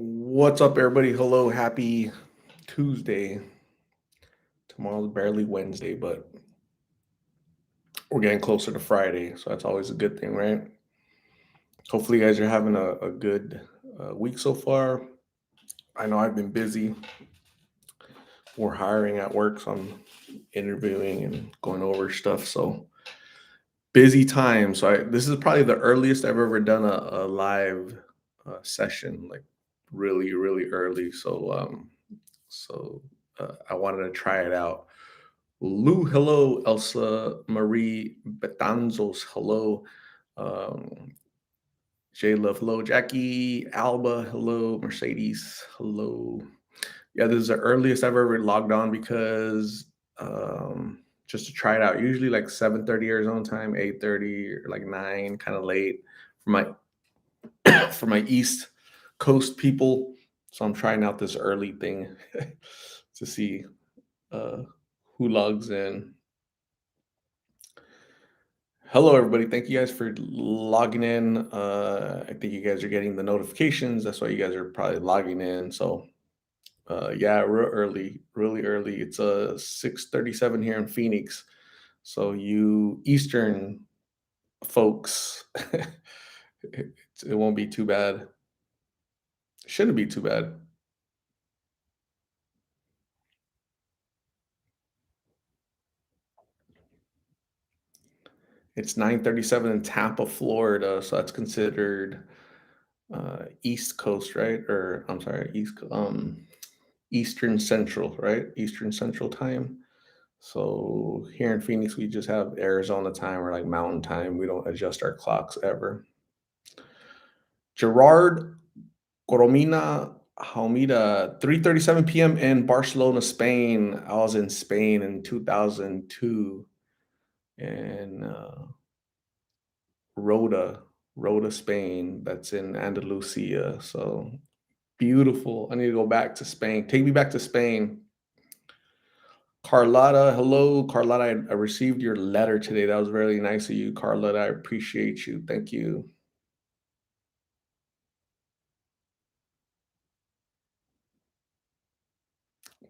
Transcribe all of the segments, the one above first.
What's up, everybody? Hello, happy Tuesday. Tomorrow's barely Wednesday, but we're getting closer to Friday, so that's always a good thing, right? Hopefully, you guys are having a good week so far. I know I've been busy. We're hiring at work, so I'm interviewing and going over stuff. So busy time. This is probably the earliest I've ever done a live session, like really, really early. So I wanted to try it out. Lou, hello. Elsa Marie Betanzos, hello. Um, J Love, hello. Jackie Alba, hello. Mercedes, hello. Yeah, this is the earliest I've ever logged on because just to try it out. Usually like 7:30 Arizona time, 8:30 or like 9, kind of late for my East Coast people. So I'm trying out this early thing to see uh, who logs in. Hello, everybody. Thank you guys for logging in. I think you guys are getting the notifications. That's why you guys are probably logging in. So yeah, real early, really early. It's 6:37 here in Phoenix. So you Eastern folks, it won't be too bad. Shouldn't be too bad. It's 9:37 in Tampa, Florida. So that's considered East Coast, right? Or I'm sorry, Eastern Central, right? Eastern Central time. So here in Phoenix, we just have Arizona time or like mountain time. We don't adjust our clocks ever. Gerard Coromina Haumida, 3:37 p.m. in Barcelona, Spain. I was in Spain in 2002 in Rota, Rota, Spain. That's in Andalusia. So beautiful. I need to go back to Spain. Take me back to Spain. Carlotta, hello, Carlotta. I received your letter today. That was really nice of you, Carlotta. I appreciate you. Thank you.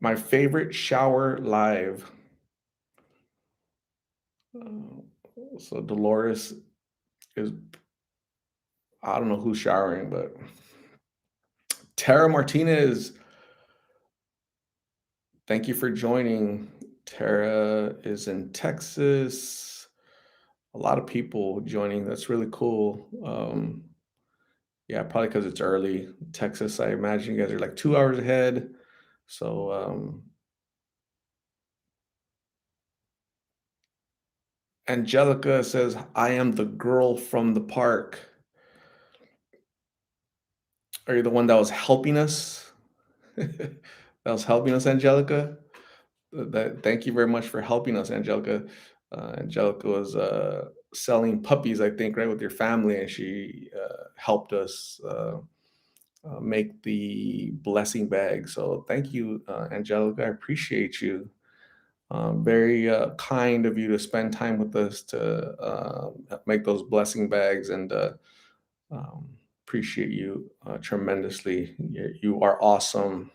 My favorite shower live. So Dolores is, I don't know who's showering, but Tara Martinez, thank you for joining. Tara is in Texas. A lot of people joining. That's really cool. Yeah, probably because it's early. Texas, I imagine you guys are like 2 hours ahead. So Angelica says, I am the girl from the park. Are you the one that was helping us? That was helping us, Angelica? Thank you very much for helping us, Angelica. Angelica was selling puppies, I think, right, with your family, and she helped us make the blessing bag. So thank you, Angelica. I appreciate you. Very kind of you to spend time with us to make those blessing bags and um, appreciate you tremendously. You are awesome.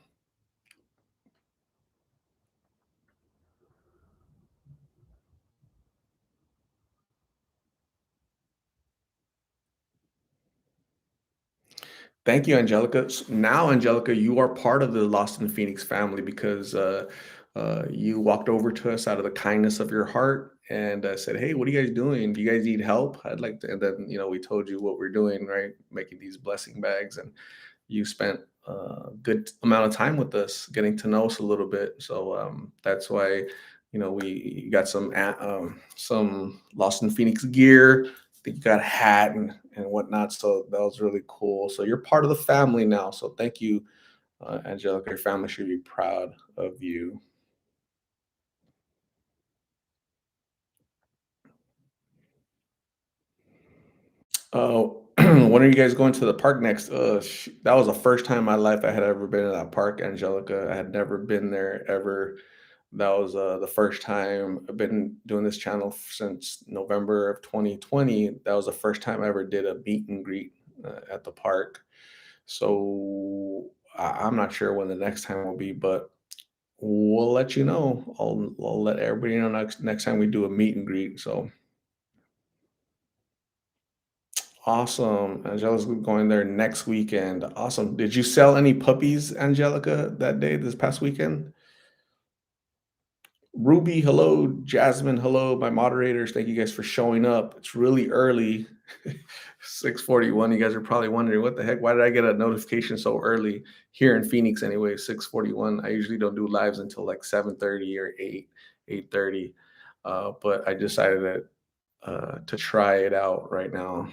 Thank you, Angelica. Now, Angelica, you are part of the Lost in the Phoenix family because you walked over to us out of the kindness of your heart and said, "Hey, what are you guys doing? Do you guys need help? I'd like to." And then we told you what we're doing, right? Making these blessing bags, and you spent a good amount of time with us, getting to know us a little bit. So that's why we got some Lost in Phoenix gear. I think you got a hat and whatnot. So that was really cool. So you're part of the family now. So thank you, Angelica. Your family should be proud of you. Oh, when are you guys going to the park next? That was the first time in my life I had ever been to that park, Angelica. I had never been there ever. That was the first time. I've been doing this channel since November of 2020. That was the first time I ever did a meet and greet at the park. So I'm not sure when the next time will be, but we'll let you know. I'll let everybody know next time we do a meet and greet. So awesome. Angelica's going there next weekend. Awesome. Did you sell any puppies, Angelica, that day, this past weekend? Ruby, hello. Jasmine, hello. My moderators, thank you guys for showing up. It's really early. 6:41. You guys are probably wondering what the heck? Why did I get a notification so early here in Phoenix anyway? 6:41. I usually don't do lives until like 7:30 or 8:30. But I decided to try it out right now.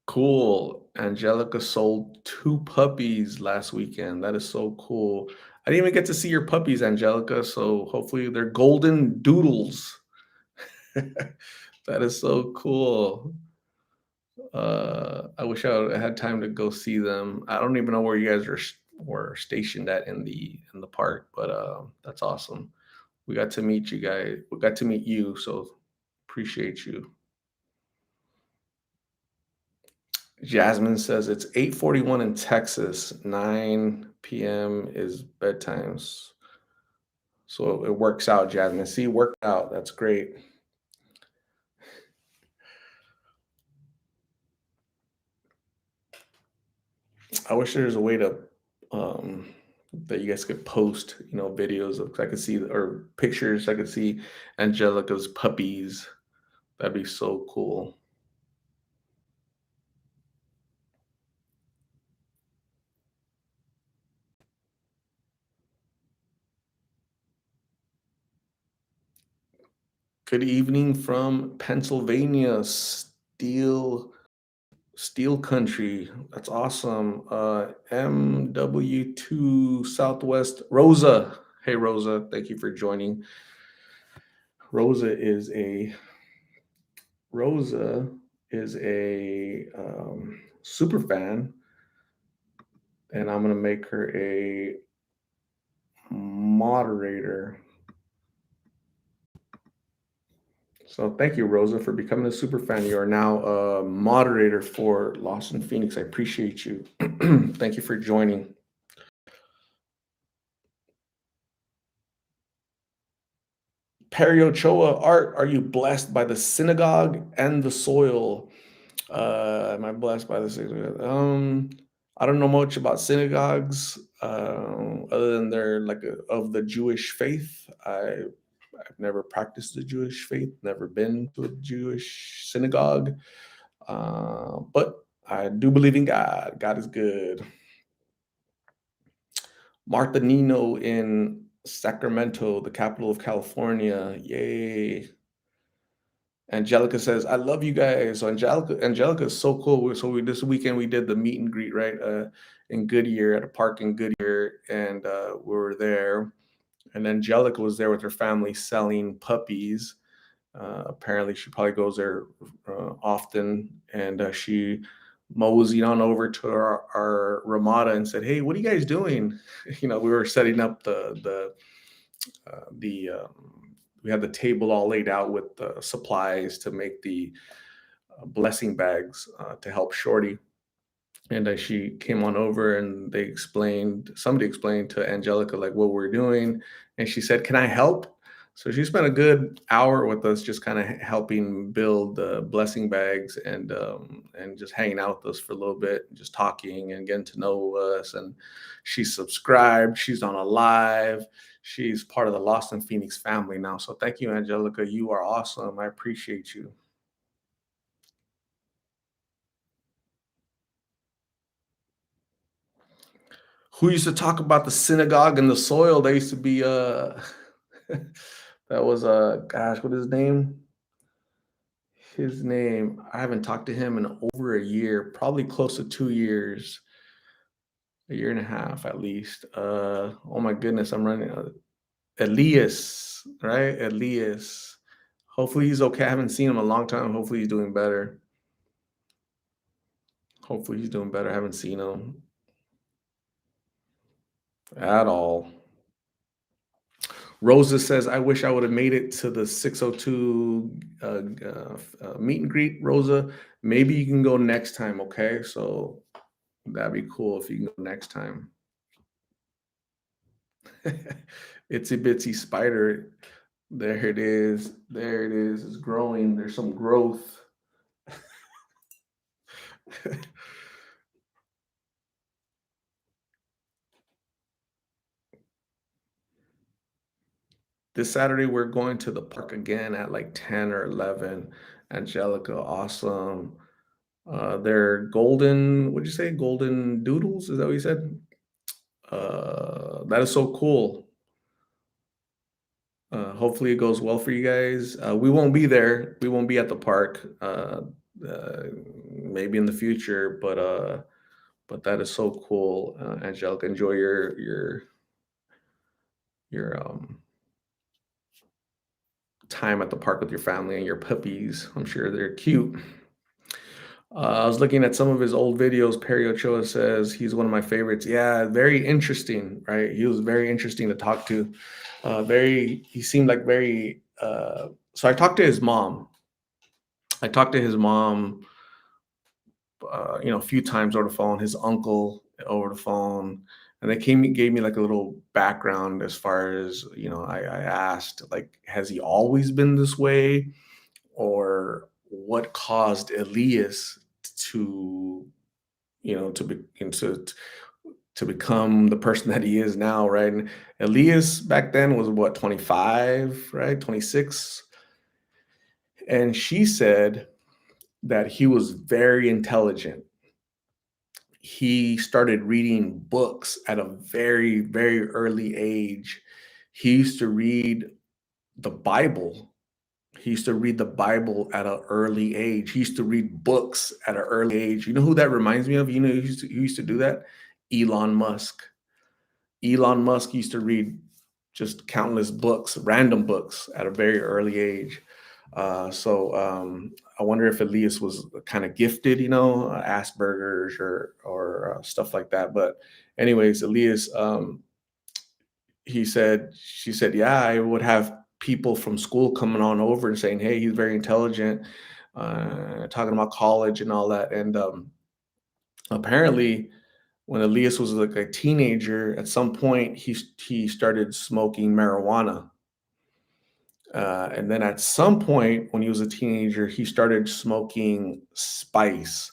Cool. Angelica sold two puppies last weekend. That is so cool. I didn't even get to see your puppies, Angelica. So hopefully they're golden doodles. That is so cool. I wish I had time to go see them. I don't even know where you guys were stationed at in the park, but that's awesome. We got to meet you guys. We got to meet you, so appreciate you. Jasmine says it's 8:41 in Texas. 9 p.m. is bedtimes. So it works out, Jasmine. See, worked out. That's great. I wish there was a way to um that you guys could post, videos of I could see or pictures. I could see Angelica's puppies. That'd be so cool. Good evening from Pennsylvania, Steel Country. That's awesome. MW2 Southwest Rosa. Hey Rosa, thank you for joining. Rosa is a Rosa is a super fan, and I'm gonna make her a moderator. So thank you, Rosa, for becoming a super fan. You are now a moderator for Lost in Phoenix. I appreciate you. Thank you for joining. Perry Ochoa, Art, are you blessed by the synagogue and the soil? Am I blessed by the synagogue? I don't know much about synagogues, other than they're like of the Jewish faith. I've never practiced the Jewish faith, never been to a Jewish synagogue, but I do believe in God. God is good. Martha Nino in Sacramento, the capital of California. Yay. Angelica says, "I love you guys." So Angelica is so cool. So this weekend we did the meet and greet right in Goodyear at a park in Goodyear, and we were there. And Angelica was there with her family selling puppies. Apparently, she probably goes there often, and she moseyed on over to our Ramada and said, "Hey, what are you guys doing?" We were setting up the we had the table all laid out with the supplies to make the blessing bags to help Shorty. And she came on over and somebody explained to Angelica like what we're doing. And she said, "Can I help?" So she spent a good hour with us, just kind of helping build the blessing bags and just hanging out with us for a little bit, just talking and getting to know us. And she's subscribed. She's on a live. She's part of the Lost in Phoenix family now. So thank you, Angelica. You are awesome. I appreciate you. Who used to talk about the synagogue and the soil? They used to be that was gosh, what is his name? His name. I haven't talked to him in over a year, probably close to 2 years, a year and a half at least. Oh my goodness, I'm running Elias, right? Elias. Hopefully he's okay. I haven't seen him in a long time. Hopefully he's doing better. Hopefully he's doing better. I haven't seen him at all. Rosa says, "I wish I would have made it to the 602 meet and greet." Rosa, maybe you can go next time. Okay, so that'd be cool if you can go next time. Itsy bitsy spider. There it is. There it is. It's growing. There's some growth. This Saturday, we're going to the park again at like 10 or 11. Angelica, awesome. They're golden, what'd you say? Golden doodles? Is that what you said? That is so cool. Hopefully it goes well for you guys. We won't be there. We won't be at the park. Uh, Maybe in the future, but that is so cool. Angelica, enjoy your time at the park with your family and your puppies. I'm sure they're cute. I was looking at some of his old videos. Perry Ochoa says he's one of my favorites. Yeah, very interesting, right? He was very interesting to talk to. He seemed like very. So I talked to his mom. I talked to his mom, a few times over the phone. His uncle over the phone, and they gave me like a little background as far as I asked like, has he always been this way, or what caused Elias to to become the person that he is now, right? And Elias back then was what, 25, right? 26. And she said that he was very intelligent. He started reading books at a very, very early age. He used to read the Bible. He used to read the Bible at an early age. He used to read books at an early age. You know who that reminds me of? You know who used to do that? Elon Musk. Elon Musk used to read just countless books, random books at a very early age. I wonder if Elias was kind of gifted, Asperger's or stuff like that. But anyways, Elias, she said, yeah, I would have people from school coming on over and saying, hey, he's very intelligent, talking about college and all that. And apparently, when Elias was like a teenager, at some point he started smoking marijuana, and then at some point when he was a teenager, he started smoking spice.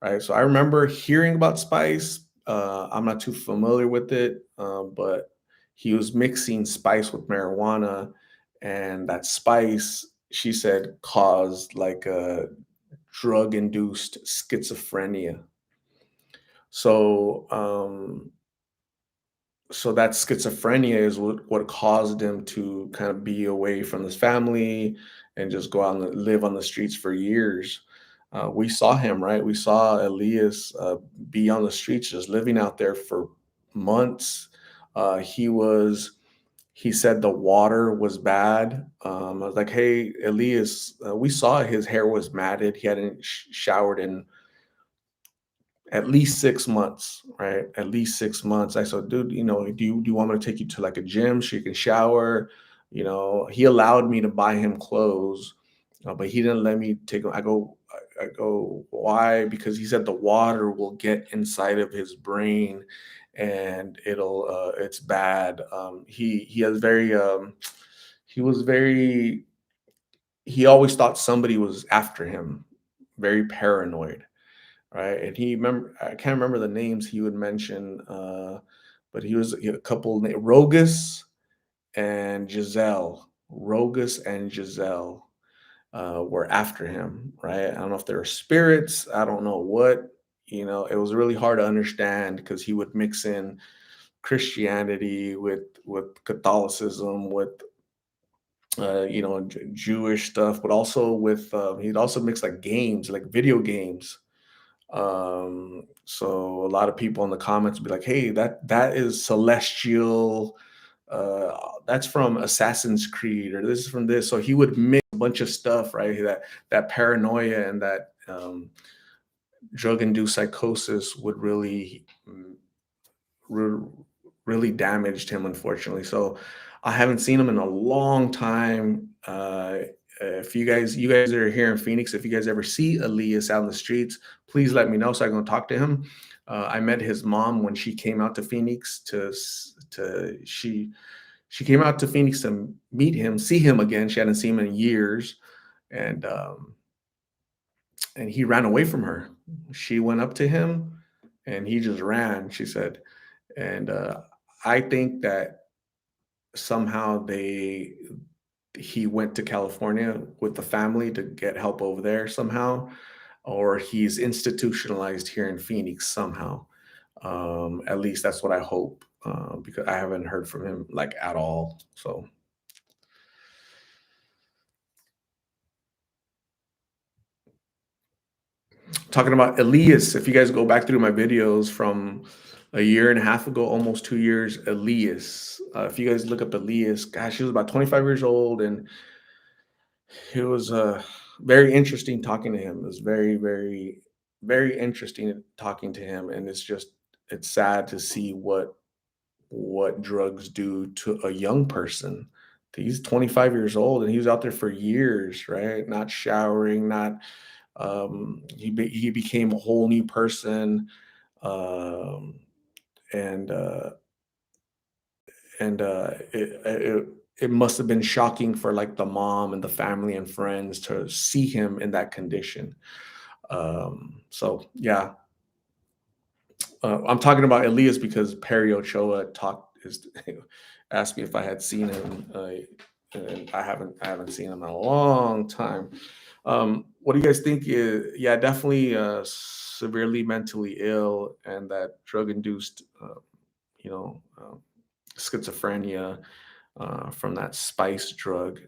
Right. So I remember hearing about spice. I'm not too familiar with it, but he was mixing spice with marijuana, and that spice, she said, caused like a drug-induced schizophrenia. So so that schizophrenia is what caused him to kind of be away from his family and just go out and live on the streets for years. We saw him, right? We saw Elias be on the streets, just living out there for months. He was. He said the water was bad. I was like, "Hey, Elias, we saw his hair was matted. He hadn't showered in at least 6 months, right? At least 6 months." I said, "Dude, do you want me to take you to like a gym so you can shower?" He allowed me to buy him clothes, but he didn't let me take him. I go, why? Because he said the water will get inside of his brain and it's bad. He has very he was very he always thought somebody was after him, very paranoid, right? And I can't remember the names he would mention, but he had a couple, Rogus and Giselle. Rogus and Giselle were after him, right? I don't know if they were spirits. I don't know what. It was really hard to understand because he would mix in Christianity with Catholicism, with Jewish stuff, but also with he'd also mix like games, like video games. So a lot of people in the comments would be like, "Hey, that is celestial. That's from Assassin's Creed, or this is from this." So he would mix a bunch of stuff, right? That paranoia and that drug-induced psychosis would really, re- really damaged him, unfortunately. So I haven't seen him in a long time. If you guys are here in Phoenix, if you guys ever see Elias out in the streets, please let me know so I can talk to him. I met his mom when she came out to Phoenix to she came out to Phoenix to meet him, see him again. She hadn't seen him in years, and and he ran away from her. She went up to him, and he just ran. She said, and I think that somehow they he went to California with the family to get help over there somehow, or he's institutionalized here in Phoenix somehow. At least that's what I hope, because I haven't heard from him like at all. So talking about Elias, if you guys go back through my videos from a year and a half ago, almost 2 years, Elias. If you guys look up Elias, gosh, he was about 25 years old, and it was very interesting talking to him. It was very, very, very interesting talking to him, and it's sad to see what drugs do to a young person. He's 25 years old, and he was out there for years, right? Not showering, not he became a whole new person, um, and it must have been shocking for like the mom and the family and friends to see him in that condition. So yeah, I'm talking about Elias because Perry Ochoa talked is asked me if I had seen him, and I haven't seen him in a long time. What do you guys think? Yeah, definitely severely mentally ill, and that drug induced, you know, schizophrenia from that spice drug.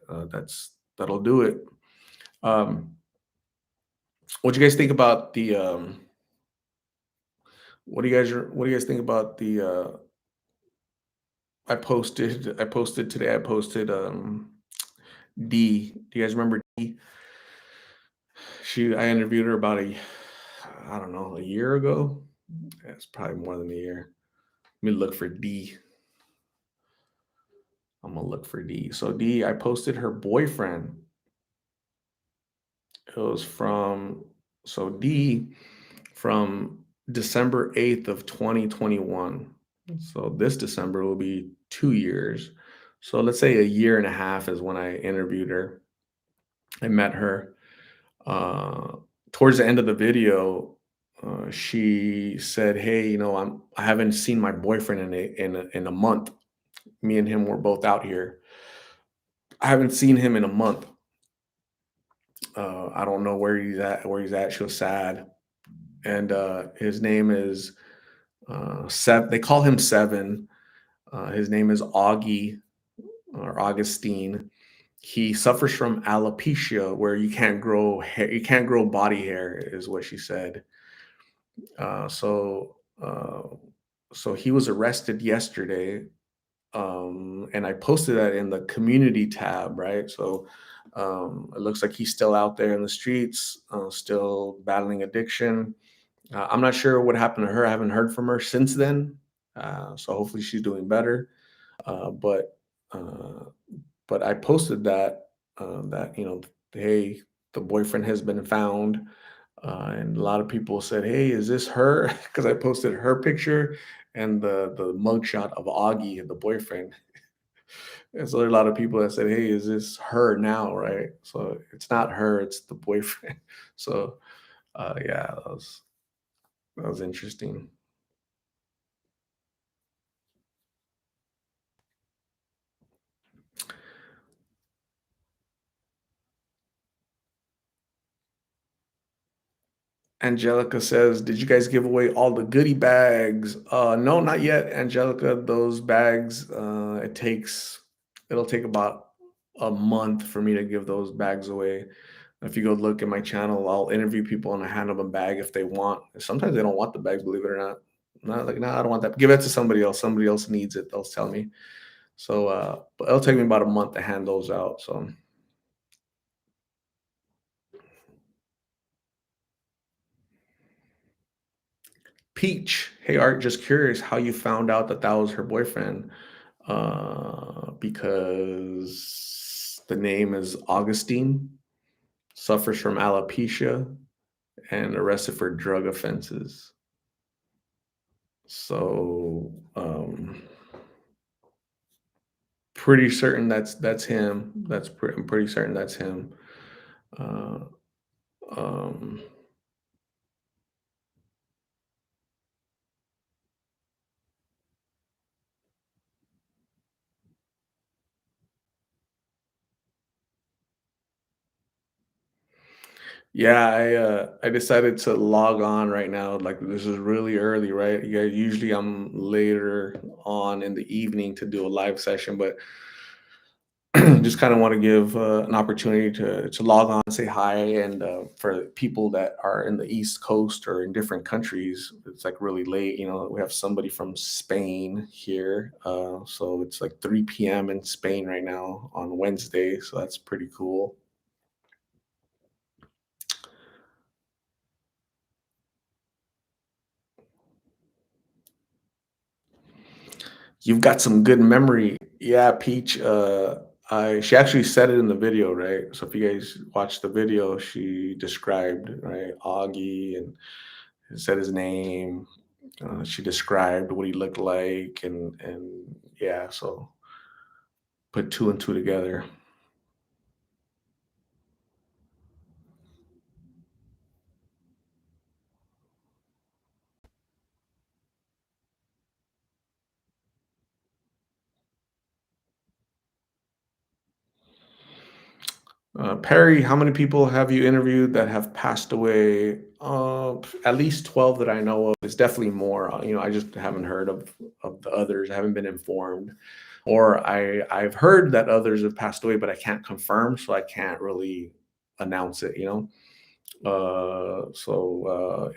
That'll do it. Um, what do you guys think about the? What do you guys think about the? I posted today. I posted D. Do you guys remember D? I interviewed her about I don't know, a year ago. It's probably more than a year. Let me look for D. I'm gonna look for D. So D, I posted her boyfriend. It was from so D from December 8th of 2021. So this December will be 2 years. So let's say a year and a half is when I interviewed her. I met her. Uh, Towards the end of the video, she said, "Hey, I haven't seen my boyfriend in a month. Me and him were both out here. I haven't seen him in a month. I don't know where he's at. Where he's at." She was sad, and his name is Seven. They call him Seven. His name is Augie or Augustine. He suffers from alopecia, where you can't grow hair. You can't grow body hair, is what she said. Uh, so, uh, so he was arrested yesterday, and I posted that in the community tab, right? So it looks like he's still out there in the streets, still battling addiction. I'm not sure what happened to her. I haven't heard from her since then. So hopefully she's doing better. Uh, but uh, but I posted that hey, the boyfriend has been found, and a lot of people said, "Hey, is this her?" Because I posted her picture and the mugshot of Augie, the boyfriend. And so there are a lot of people that said, "Hey, is this her now?" Right? So it's not her; it's the boyfriend. So yeah, that was interesting. Angelica says, "Did you guys give away all the goodie bags?" No, not yet, Angelica. Those bags, it'll take about a month for me to give those bags away. If you go look at my channel, I'll interview people and I hand them a bag if they want. Sometimes they don't want the bags, believe it or not. Not like, no, I don't want that. Give it to somebody else. Somebody else needs it. They'll tell me. So, but it'll take me about a month to hand those out. So, Peach, hey Art, just curious how you found out that that was her boyfriend. because the name is Augustine, suffers from alopecia, and arrested for drug offenses. So, pretty certain that's him. I'm pretty certain that's him. Uh, um, yeah, I decided to log on right now. Like this is really early, right? Yeah, usually I'm later on in the evening to do a live session, but just kind of want to give an opportunity to log on, say hi, and for people that are in the East Coast or in different countries, it's like really late. You know, we have somebody from Spain here, so it's like 3 p.m. in Spain right now on Wednesday, so that's pretty cool. You've got some good memory. Yeah, Peach. I She actually said it in the video, right? So if you guys watch the video, she described right Augie and said his name. She described what he looked like, and yeah, so put two and two together. Perry, how many people have you interviewed that have passed away? At least 12 that I know of. It's definitely more. I just haven't heard of the others. I haven't been informed, or I've heard that others have passed away, but I can't confirm, so I can't really announce it.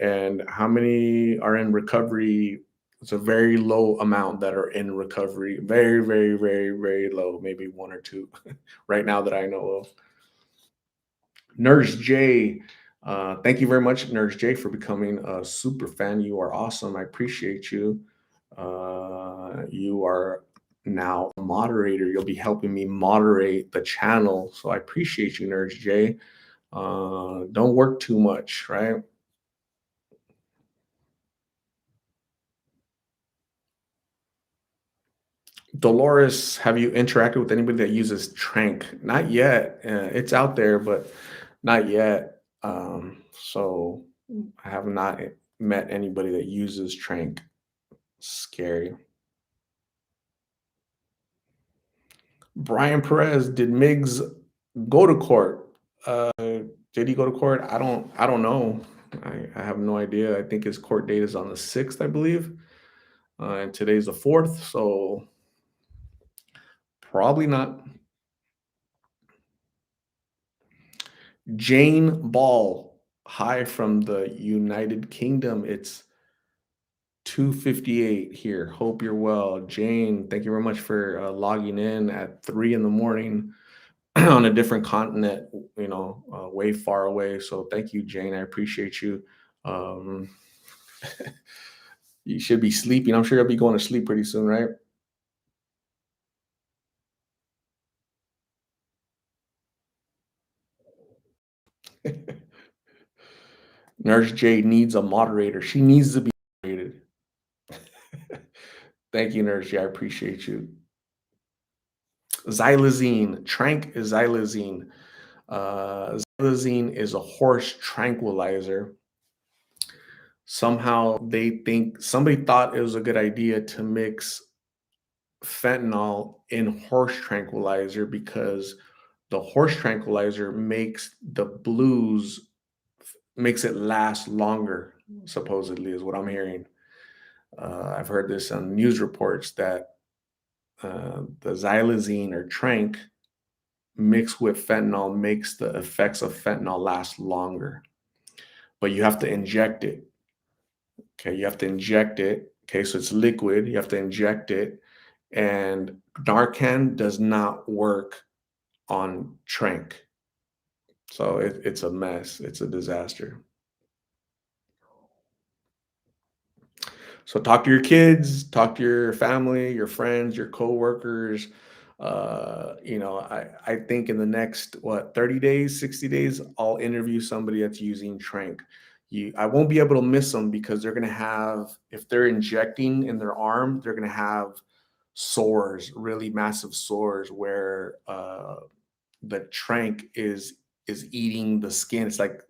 And how many are in recovery? It's a very low amount that are in recovery. Very, very, very, very low. Maybe one or two right now that I know of. Nurse J, thank you very much, Nurse J, for becoming a super fan. You are awesome. I appreciate you. You are now a moderator. You'll be helping me moderate the channel. So I appreciate you, Nurse J. Don't work too much, right? Dolores, have you interacted with anybody that uses tranq? Not yet. It's out there, but not yet. So I have not met anybody that uses tranq. Scary. Brian Perez, did Miggs go to court? Did he go to court? I don't know. I have no idea. I think his court date is on the 6th, I believe. And today's the 4th, so probably not. Jane Ball, hi from the United Kingdom. It's 2:58 here. Hope you're well. Jane, thank you very much for logging in at 3 in the morning on a different continent, way far away. So thank you, Jane. I appreciate you. Um, you should be sleeping. I'm sure you'll be going to sleep pretty soon, right? Nurse J needs a moderator. She needs to be moderated. Thank you, Nurse J. I appreciate you. Xylazine, tranq is xylazine. Xylazine is a horse tranquilizer. Somehow they think somebody thought it was a good idea to mix fentanyl in horse tranquilizer because the horse tranquilizer makes it last longer, supposedly, is what I'm hearing. I've heard this on news reports that the xylazine or tranq mixed with fentanyl makes the effects of fentanyl last longer, but you have to inject it. Okay, you have to inject it. Okay, so it's liquid. You have to inject it, and Narcan does not work on tranq. So it's a mess. It's a disaster. So talk to your kids, talk to your family, your friends, your coworkers. I think in the next 30 days, 60 days, I'll interview somebody that's using tranq. I won't be able to miss them because they're gonna have, if they're injecting in their arm, they're gonna have sores, really massive sores where the tranq is eating the skin. It's like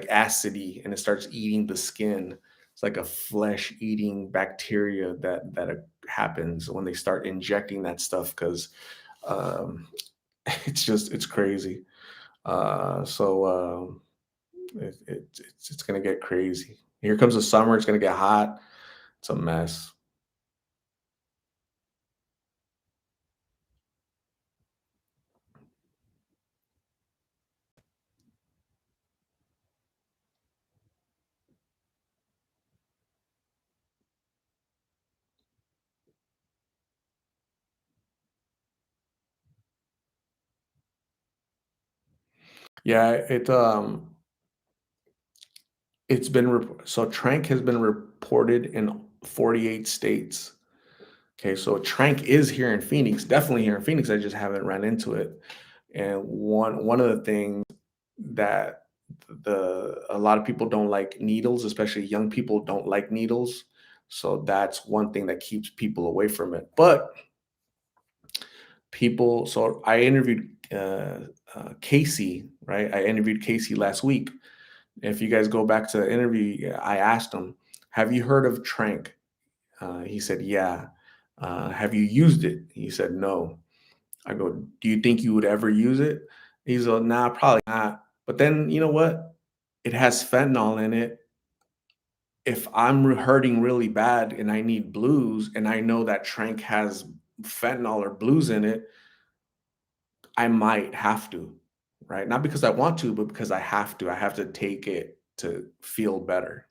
acidy, and it starts eating the skin. It's like a flesh eating bacteria that happens when they start injecting that stuff because um, it's crazy. It's gonna get crazy. Here comes the summer. It's gonna get hot. It's a mess. Yeah, so tranq has been reported in 48 states. Okay, so tranq is here in Phoenix, definitely here in Phoenix. I just haven't ran into it. And one of the things that the a lot of people don't like needles, especially young people don't like needles. So that's one thing that keeps people away from it. But so I interviewed Casey, right? I interviewed Casey last week. If you guys go back to the interview, I asked him, "Have you heard of tranq?" He said, "Yeah." Have you used it? He said, "No." I go, "Do you think you would ever use it?" He's like, "Nah, probably not." But then you know what? It has fentanyl in it. If I'm hurting really bad and I need blues, and I know that tranq has fentanyl or blues in it, I might have to, right? Not because I want to, but because I have to. I have to take it to feel better.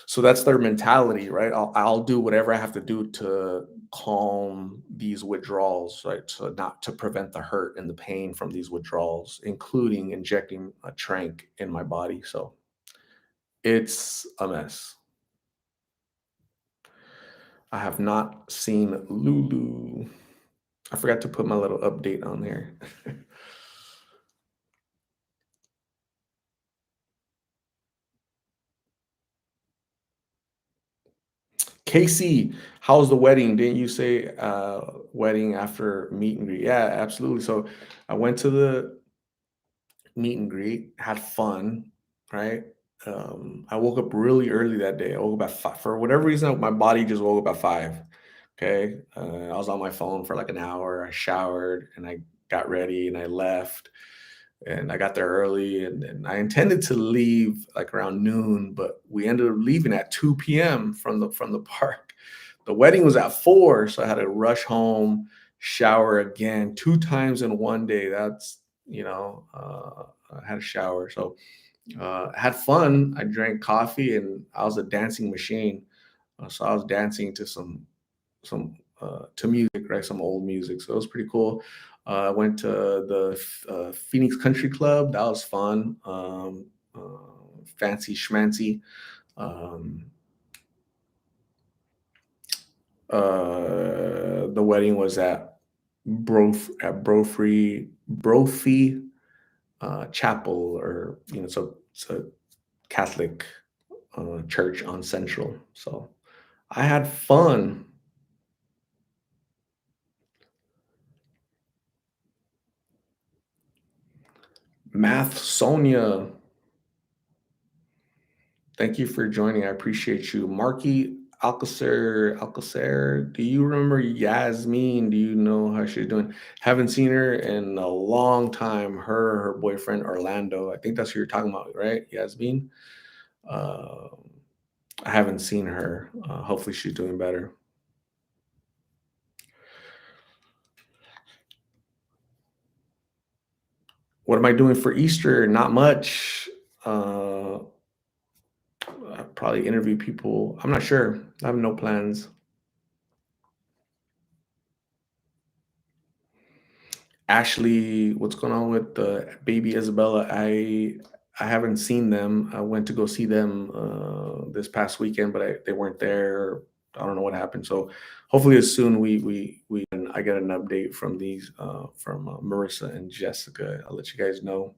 So that's their mentality, right? I'll do whatever I have to do to calm these withdrawals, right? So not to prevent the hurt and the pain from these withdrawals, including injecting a tranq in my body. So it's a mess. I have not seen Lulu. I forgot to put my little update on there. Casey, how's the wedding? Didn't you say wedding after meet and greet? Yeah, absolutely. So I went to the meet and greet, had fun, right? I woke up really early that day. I woke up at 5. For whatever reason, my body just woke up at 5. Okay. I was on my phone for like an hour. I showered and I got ready and I left. And I got there early, and I intended to leave like around noon, but we ended up leaving at 2 p.m. from the park. The wedding was at 4, so I had to rush home, shower again 2 times in one day. That's, I had a shower. So had fun. I drank coffee and I was a dancing machine. So I was dancing to to music, right? Some old music. So it was pretty cool. I went to the Phoenix Country Club. That was fun. Fancy schmancy. Um, the wedding was at Brophy Chapel, or it's a Catholic church on Central. So I had fun. Math Sonia, thank you for joining. I appreciate you. Marky Alcacer, do you remember Yasmin? Do you know how she's doing? Haven't seen her in a long time. Her boyfriend Orlando. I think that's who you're talking about, right? Yasmin. Uh, I haven't seen her. Hopefully she's doing better. What am I doing for Easter? Not much. Uh, I probably interview people. I'm not sure. I have no plans. Ashley, what's going on with the baby Isabella? I haven't seen them. I went to go see them this past weekend, but they weren't there. I don't know what happened. So hopefully, as soon we and I get an update from these from Marissa and Jessica. I'll let you guys know.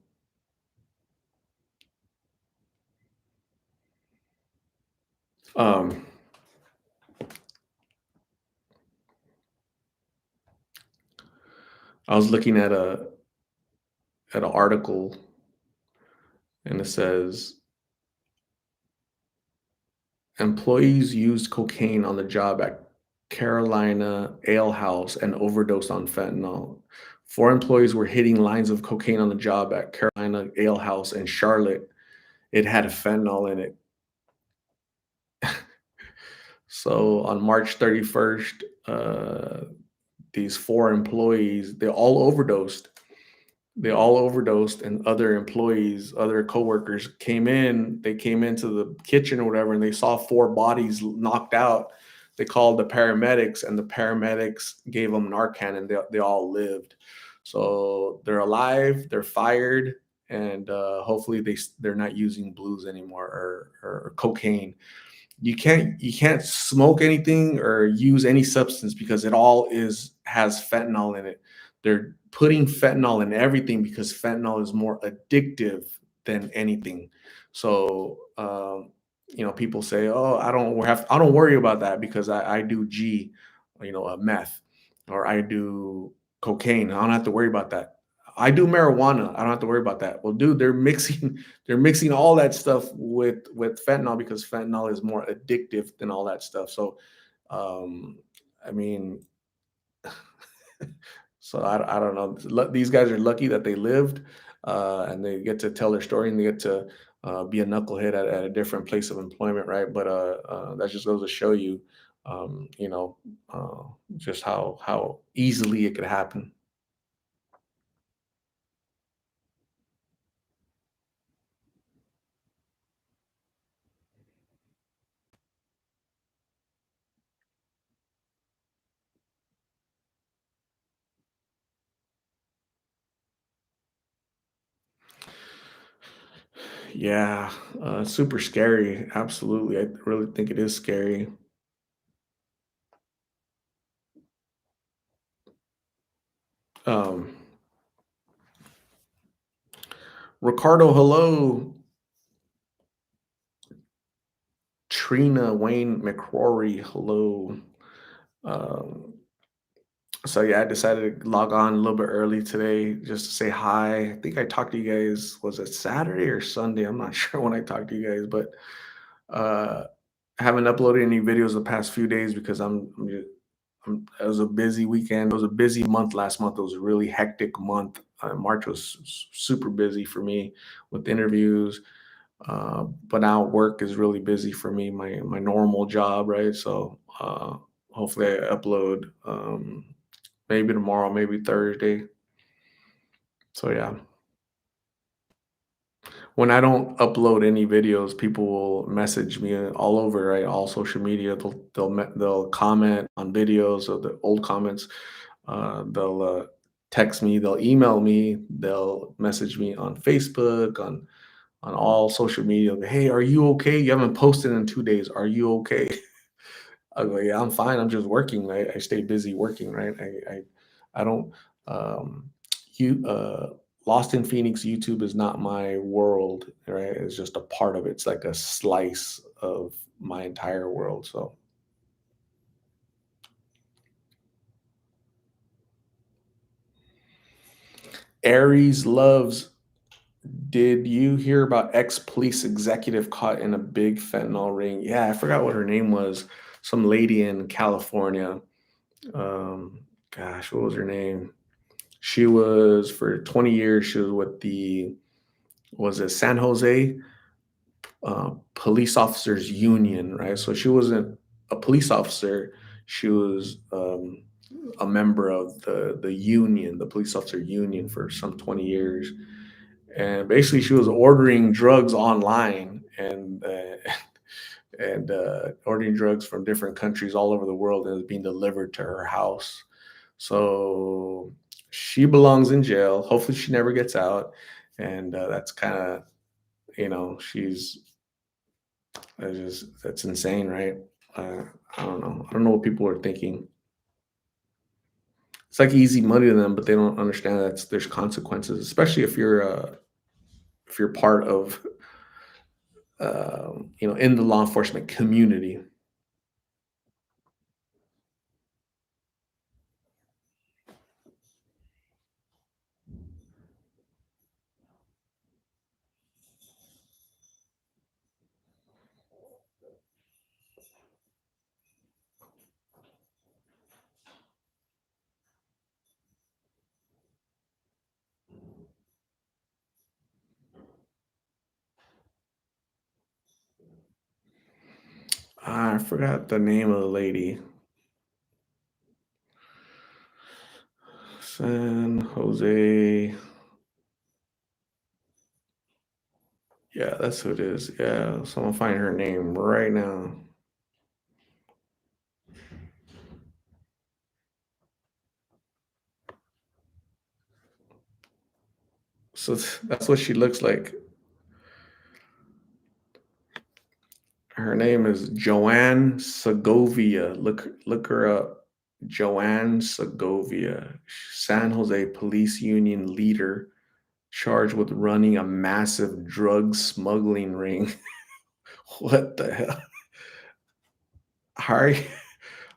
Um, I was looking at an article, and it says employees used cocaine on the job at Carolina Ale House and overdosed on fentanyl. Four employees were hitting lines of cocaine on the job at Carolina Ale House in Charlotte. It had fentanyl in it. So on March 31st, these four employees, they all overdosed, and other employees, other coworkers came in. They came into the kitchen or whatever, and they saw four bodies knocked out. They called the paramedics, and the paramedics gave them Narcan, and they all lived. So they're alive. They're fired, and hopefully they're not using blues anymore or cocaine. You can't smoke anything or use any substance because it all is has fentanyl in it. They're putting fentanyl in everything because fentanyl is more addictive than anything. So people say, "Oh, I don't worry about that because I do G, meth, or I do cocaine. I don't have to worry about that. I do marijuana. I don't have to worry about that." Well, dude, they're mixing all that stuff with fentanyl because fentanyl is more addictive than all that stuff. So, um, I mean, so I don't know. These guys are lucky that they lived, and they get to tell their story and they get to be a knucklehead at a different place of employment, right? But that just goes to show you, um, you know, uh, just how easily it could happen. Yeah, super scary. Absolutely, I really think it is scary. Um, Ricardo, hello. Trina Wayne McCrory, hello. Um, so yeah, I decided to log on a little bit early today just to say hi. I think I talked to you guys. Was it Saturday or Sunday? I'm not sure when I talked to you guys, but uh, I haven't uploaded any videos the past few days because it was a busy weekend. It was a busy month last month. It was a really hectic month. March was super busy for me with interviews. But now work is really busy for me, my normal job, right? So hopefully I upload maybe tomorrow, maybe Thursday. So yeah. When I don't upload any videos, people will message me all over, right? All social media. They'll comment on videos of the old comments. They'll text me. They'll email me. They'll message me on Facebook, on all social media. Hey, are you okay? You haven't posted in 2 days. Are you okay? I go, yeah, I'm fine. I'm just working. I stay busy working, right? I don't you Lost in Phoenix YouTube is not my world, right? It's just a part of it. It's like a slice of my entire world. So Aries loves. Did you hear about ex-police executive caught in a big fentanyl ring? Yeah, I forgot what her name was. Some lady in California. Um, Gosh, what was her name? She was for 20 years. She was with the was it San Jose Police Officers Union, right? So she wasn't a police officer. She was a member of the union, the police officer union, for some 20 years. And basically, she was ordering drugs online and ordering drugs from different countries all over the world, and it was being delivered to her house. So she belongs in jail. Hopefully, she never gets out. And that's kind of she's that's insane, right? Uh, I don't know. I don't know what people are thinking. It's like easy money to them, but they don't understand that there's consequences, especially if you're part of in the law enforcement community. I forgot the name of the lady. San Jose. Yeah, that's who it is. Yeah, so I'm gonna find her name right now. So that's what she looks like. Her name is Joanne Segovia. Look her up. Joanne Segovia, San Jose Police Union leader, charged with running a massive drug smuggling ring. What the hell? How are you,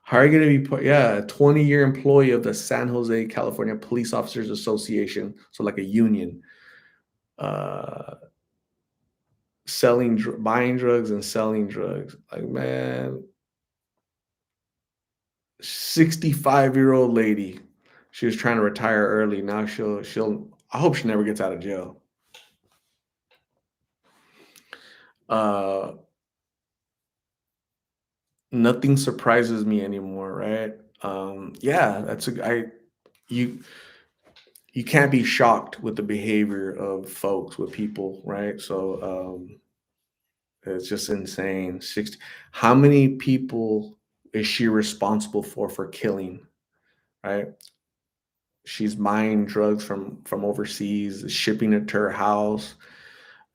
how are you going to be put? Yeah, a 20-year employee of the San Jose, California Police Officers Association, so like a union, uh, buying drugs and selling drugs. Like, man, 65-year-old lady. She was trying to retire early. Now I hope she never gets out of jail. Uh, Nothing surprises me anymore, right? Yeah, you you can't be shocked with the behavior of folks, with people, right? So it's just insane. 60, how many people is she responsible for killing, right? She's buying drugs from overseas, shipping it to her house,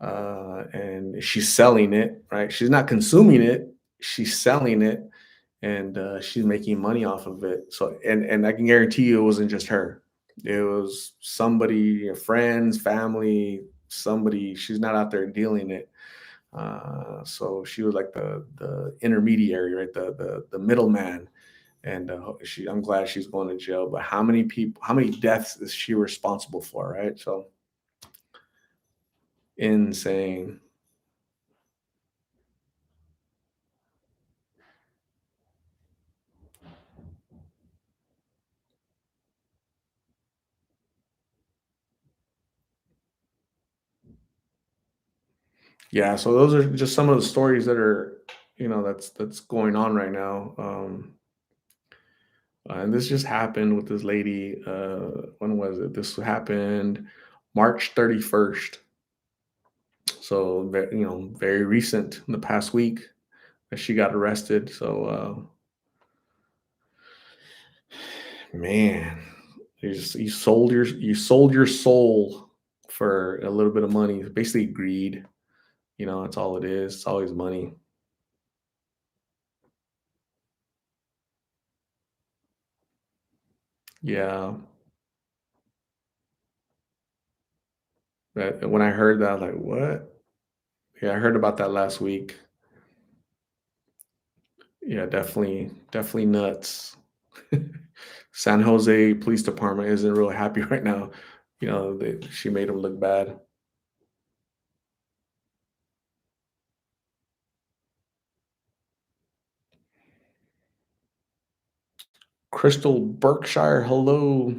and she's selling it, right? She's not consuming it, she's selling it, and she's making money off of it. So, and I can guarantee you, it wasn't just her. It was somebody, friends, family, somebody. She's not out there dealing it. So she was like the intermediary, right? The middleman. And I'm glad she's going to jail. But how many deaths is she responsible for, right? So insane. Yeah, so those are just some of the stories that are, that's going on right now. And this just happened with this lady. When was it? This happened March 31st. So, very recent, in the past week, that she got arrested. So, man, you sold your soul for a little bit of money. It's basically greed. That's all it is. It's always money. Yeah. When I heard that, I was like, what? Yeah, I heard about that last week. Yeah, definitely nuts. San Jose Police Department isn't real happy right now. She made him look bad. Crystal Berkshire, hello.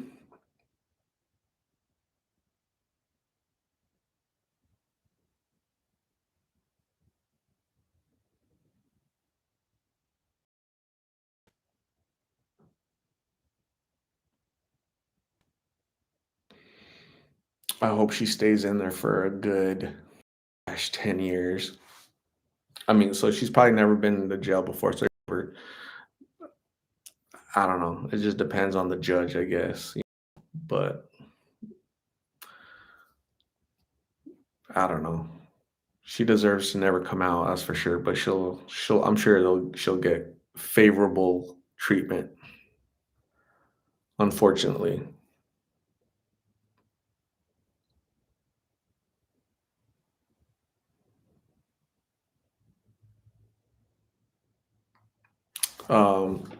I hope she stays in there for a good 10 years. I mean, so she's probably never been to jail before. So I don't know. It just depends on the judge, I guess. But I don't know. She deserves to never come out, that's for sure, but she'll I'm sure she'll get favorable treatment, unfortunately. Um,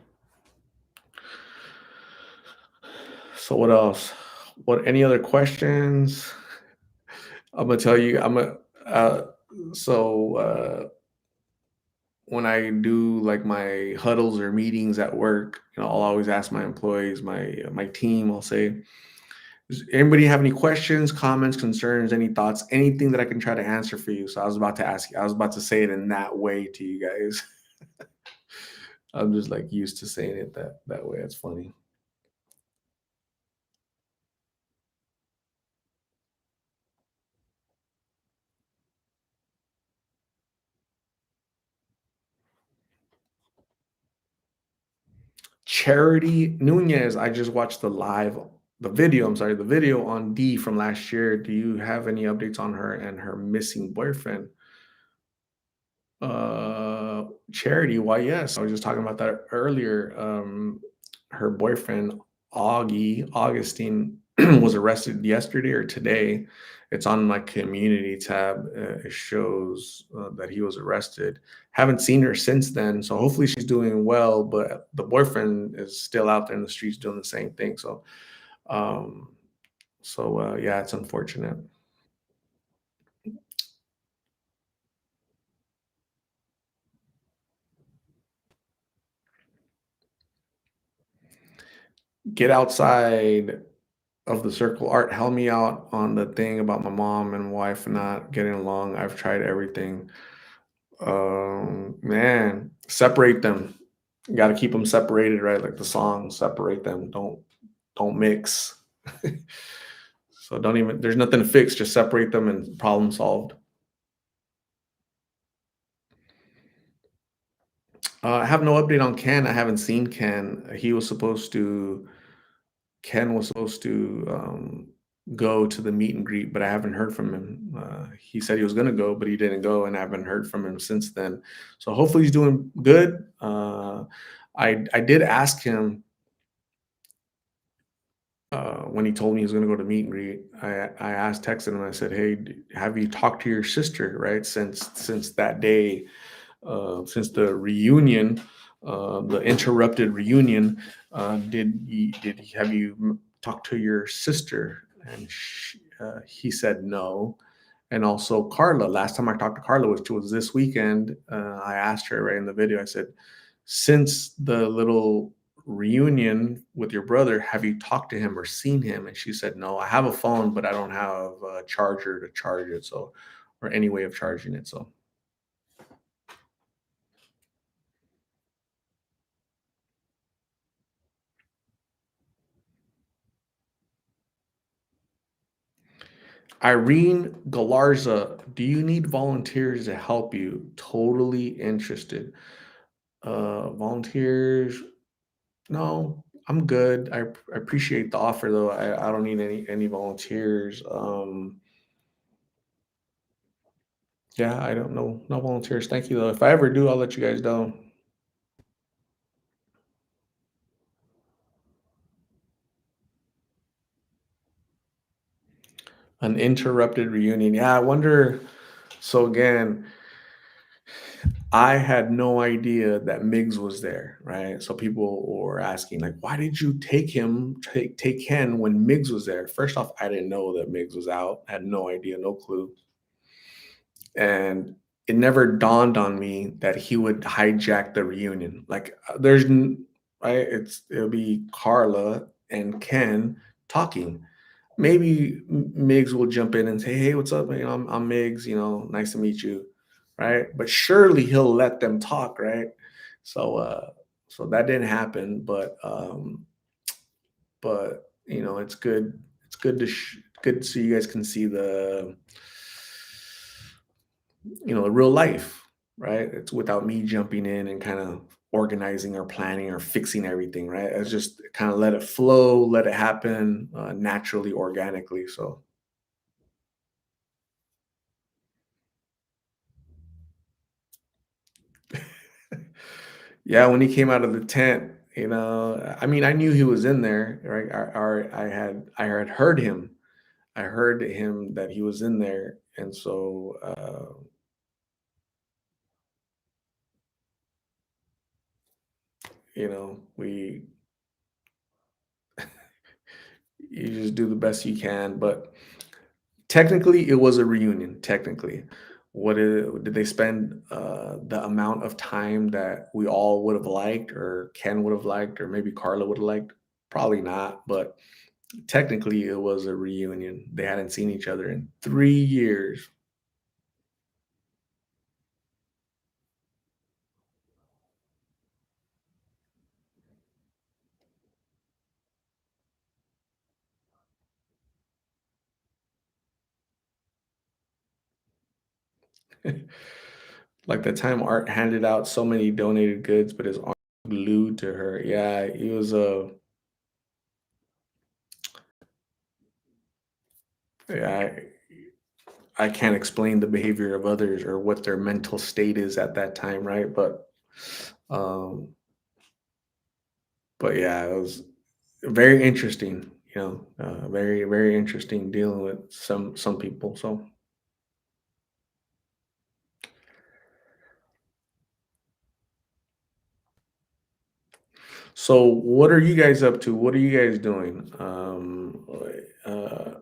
so what else? What any other questions? I'm gonna tell you, uh, so, when I do, like, my huddles or meetings at work, I'll always ask my employees, my team, I'll say, "Does anybody have any questions, comments, concerns, any thoughts, anything that I can try to answer for you?" So I was about to ask you I was about to say it in that way to you guys. I'm just, like, used to saying it that way, it's funny. Charity Nunez, I just watched I'm sorry, the video on D from last year. Do you have any updates on her and her missing boyfriend? Charity, why, yes, I was just talking about that earlier. Her boyfriend, Augustine, was arrested yesterday or today. It's on my community tab. It shows that he was arrested. Haven't seen her since then, so hopefully she's doing well. But the boyfriend is still out there in the streets doing the same thing. Um, yeah, it's unfortunate. Get outside of the circle. Art, help me out on the thing about my mom and wife not getting along. I've tried everything. Man, separate them. You got to keep them separated, right? Like the song, separate them. Don't mix. So don't even. There's nothing to fix. Just separate them and problem solved. I have no update on Ken. I haven't seen Ken. Ken was supposed to go to the meet and greet, but I haven't heard from him. He said he was going to go, but he didn't go, and I haven't heard from him since then. So hopefully he's doing good. I did ask him when he told me he was going to go to meet and greet. Texted him. I said, "Hey, have you talked to your sister? Right, since that day, since the reunion, the interrupted reunion, have you talked to your sister?" And he said no. And also Carla. Last time I talked to Carla, which was this weekend, I asked her right in the video. I said, "Since the little reunion with your brother, have you talked to him or seen him?" And she said, "No, I have a phone, but I don't have a charger to charge it, so or any way of charging it." So Irene Galarza, do you need volunteers to help you? Totally interested. Volunteers? No, I'm good. I appreciate the offer though. I don't need any volunteers. Yeah, I don't know. No volunteers. Thank you though. If I ever do, I'll let you guys know. An interrupted reunion. Yeah, I wonder. So again, I had no idea that Miggs was there, right? So people were asking, like, why did you take Ken when Miggs was there? First off, I didn't know that Miggs was out. Had no idea, no clue. And it never dawned on me that he would hijack the reunion. Like, right? It'll be Carla and Ken talking. Maybe Miggs will jump in and say, "Hey, what's up? I'm Miggs. Nice to meet you." Right? But surely he'll let them talk, right? So, so that didn't happen. But it's good. It's good so you guys can see the real life, right? It's without me jumping in and kind of organizing or planning or fixing everything, right? It's just kind of let it flow, let it happen naturally, organically. So Yeah, when he came out of the tent, I mean, I knew he was in there, right? I had heard him. I heard him that he was in there, and so we you just do the best you can. But technically, it was a reunion. Technically, did they spend the amount of time that we all would have liked, or Ken would have liked, or maybe Carla would have liked? Probably not, but technically, it was a reunion. They hadn't seen each other in 3 years. Like the time Art handed out so many donated goods, but his arm glued to her. Yeah, he was yeah, I can't explain the behavior of others or what their mental state is at that time, right? Um, but yeah, it was very interesting, very, very interesting dealing with some people. So what are you guys up to? What are you guys doing?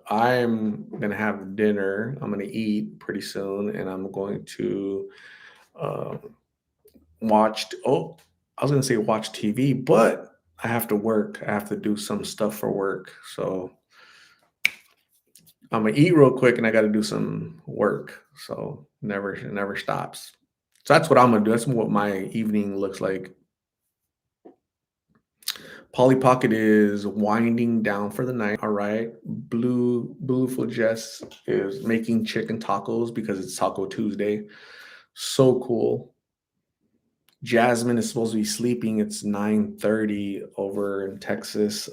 I'm gonna have dinner. I'm gonna eat pretty soon, and I'm going to uh, I was gonna say watch TV, but I have to work. I have to do some stuff for work. So I'm gonna eat real quick, and I got to do some work. So never stops. So that's what I'm gonna do. That's what my evening looks like. Polly Pocket is winding down for the night. All right. Blueful Jess is making chicken tacos because it's Taco Tuesday. So cool. Jasmine is supposed to be sleeping. It's 9:30 over in Texas.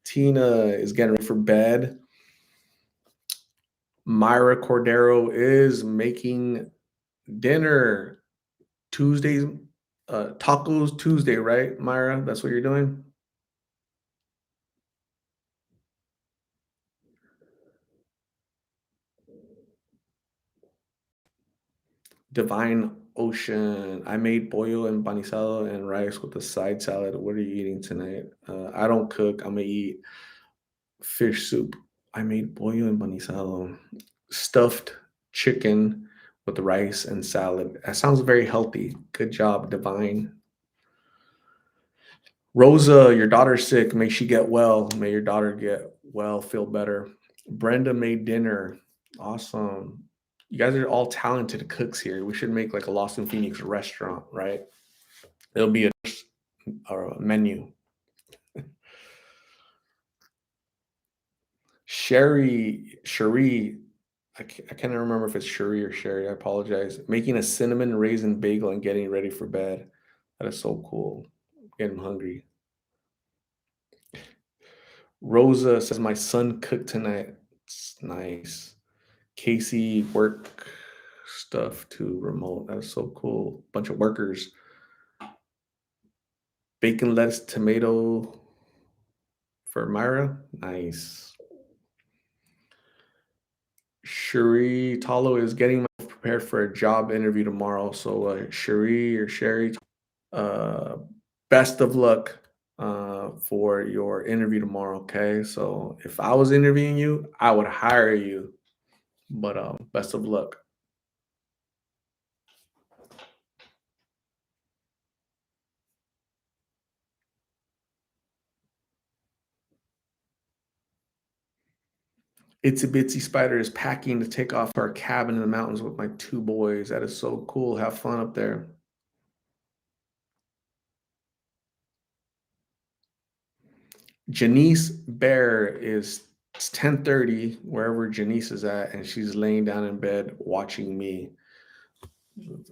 Tina is getting ready for bed. Myra Cordero is making dinner. Tuesdays, Tacos Tuesday, right, Myra? That's what you're doing? Divine Ocean. I made pollo empanizado and rice with a side salad. What are you eating tonight? I don't cook. I'm gonna eat fish soup. I made pollo empanizado, stuffed chicken with rice and salad. That sounds very healthy. Good job, Divine. Rosa, your daughter's sick. May she get well. May your daughter get well, feel better. Brenda made dinner. Awesome. You guys are all talented cooks here. We should make like a Lost in Phoenix restaurant, right? It'll be a menu. Cherie, I can't remember if it's Cherie or Sherry. I apologize. Making a cinnamon raisin bagel and getting ready for bed. That is so cool. Getting hungry. Rosa says my son cooked tonight. It's nice. Casey work stuff to remote. That's so cool. Bunch of workers. Bacon, lettuce, tomato for Myra. Nice. Cherie Talo is getting myself prepared for a job interview tomorrow. So, Cherie or Sherry, uh, best of luck for your interview tomorrow. Okay. So, if I was interviewing you, I would hire you. But best of luck. Itsy Bitsy Spider is packing to take off to our cabin in the mountains with my two boys. That is so cool. Have fun up there. Janice Bear is it's 10:30 wherever Janice is at, and she's laying down in bed watching me.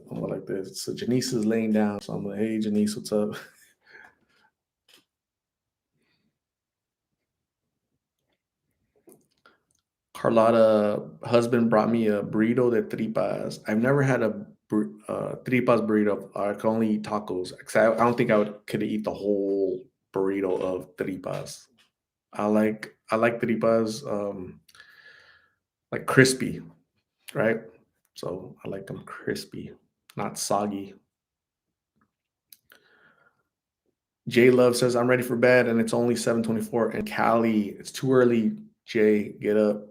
I'm like this. So Janice is laying down. So I'm like, hey Janice, what's up? Carlotta husband brought me a burrito de tripas. I've never had a tripas burrito. I can only eat tacos. 'Cause I don't think could eat the whole burrito of tripas. I like tripas like crispy, right? So I like them crispy, not soggy. Jay Love says I'm ready for bed and it's only 7:24 in Cali. It's too early. Jay, get up.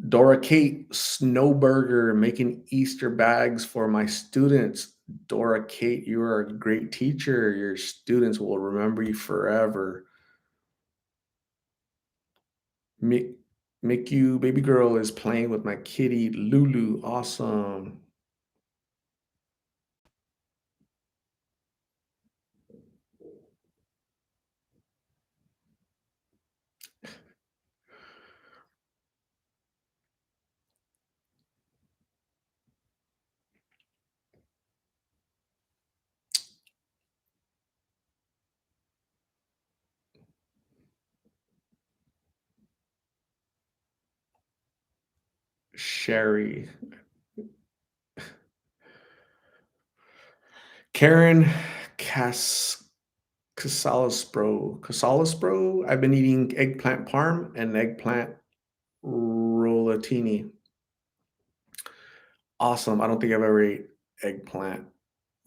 Dora Kate Snowburger making Easter bags for my students. Dora Kate, you are a great teacher. Your students will remember you forever. Mick, Mickey, baby girl, is playing with my kitty Lulu. Awesome. Sherry. Karen Cas Casales bro. I've been eating eggplant parm and eggplant rollatini. Awesome. I don't think I've ever ate eggplant,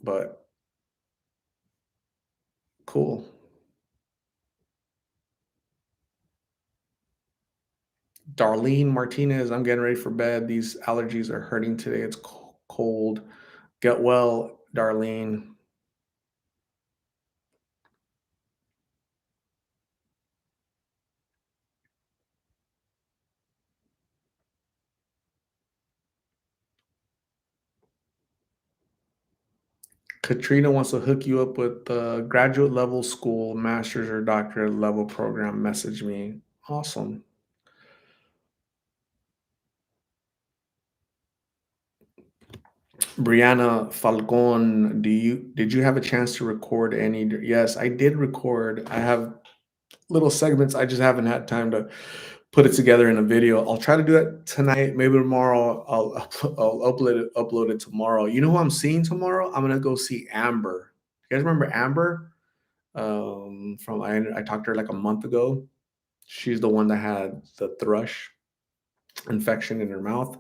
but cool. Darlene Martinez, I'm getting ready for bed. These allergies are hurting today. It's cold. Get well, Darlene. Katrina wants to hook you up with the graduate level school, master's or doctorate level program. Message me. Awesome. Brianna Falcon, did you have a chance to record any? Yes, I did record. I have little segments. I just haven't had time to put it together in a video. I'll try to do that tonight. Maybe tomorrow. I'll upload it tomorrow. You know who I'm seeing tomorrow? I'm gonna go see Amber. You guys remember Amber? From I talked to her like a month ago. She's the one that had the thrush infection in her mouth.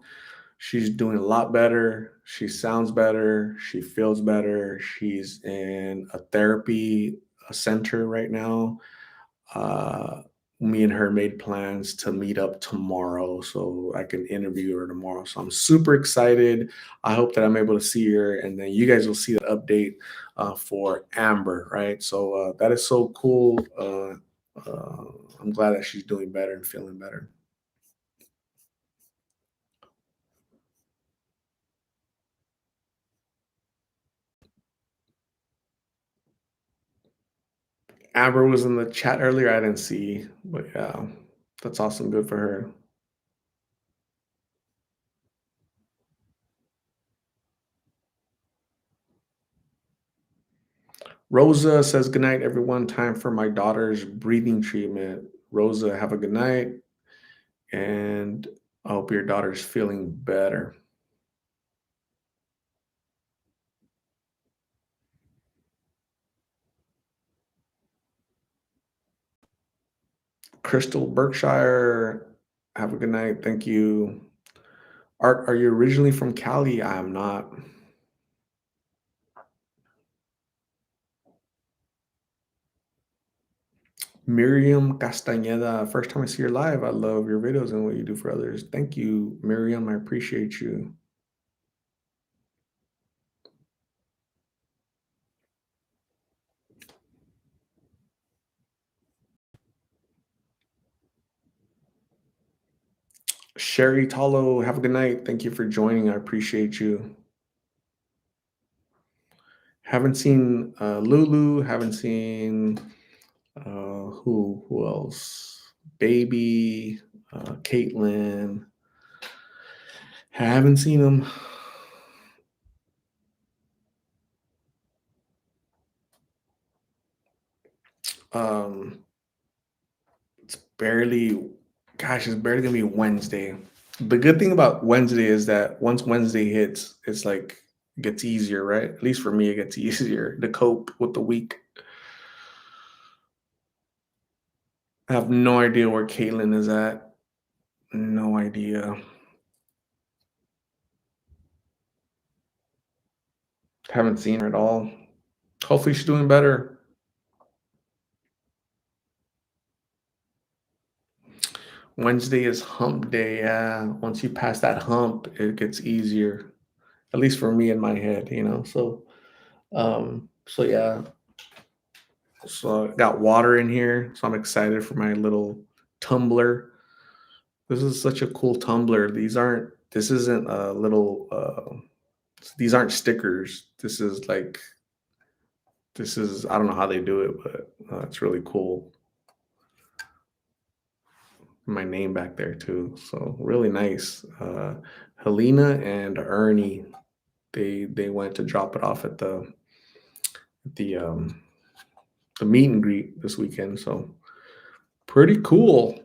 She's doing a lot better. She sounds better. She feels better. She's in a center right now. Uh, Me and her made plans to meet up tomorrow so I can interview her tomorrow. So I'm super excited. I hope that I'm able to see her, and then you guys will see the update for Amber, right? So that is so cool. Uh, I'm glad that she's doing better and feeling better. Amber was in the chat earlier. I didn't see, but yeah, that's awesome. Good for her. Rosa says, "Good night, everyone. Time for my daughter's breathing treatment." Rosa, have a good night, and I hope your daughter's feeling better. Crystal Berkshire, have a good night. Thank you. Art, are you originally from Cali? I am not. Miriam Castañeda, first time I see your live. I love your videos and what you do for others. Thank you, Miriam. I appreciate you. Sherry Talo, have a good night. Thank you for joining. I appreciate you. Haven't seen Lulu. Haven't seen who else? Baby, Caitlin. Haven't seen them. Um, it's barely, gosh, it's barely gonna be Wednesday. The good thing about Wednesday is that once Wednesday hits, it's like it gets easier, right? At least for me, it gets easier to cope with the week. I have no idea where Caitlin is at. No idea. Haven't seen her at all. Hopefully, she's doing better. Wednesday is hump day. Yeah. Once you pass that hump, it gets easier. At least for me in my head, you know. So yeah. So I got water in here. So I'm excited for my little tumbler. This is such a cool tumbler. This isn't a little, these aren't stickers. I don't know how they do it, but it's really cool. My name back there too. So really nice. Helena and Ernie, they went to drop it off at the the meet and greet this weekend. So pretty cool.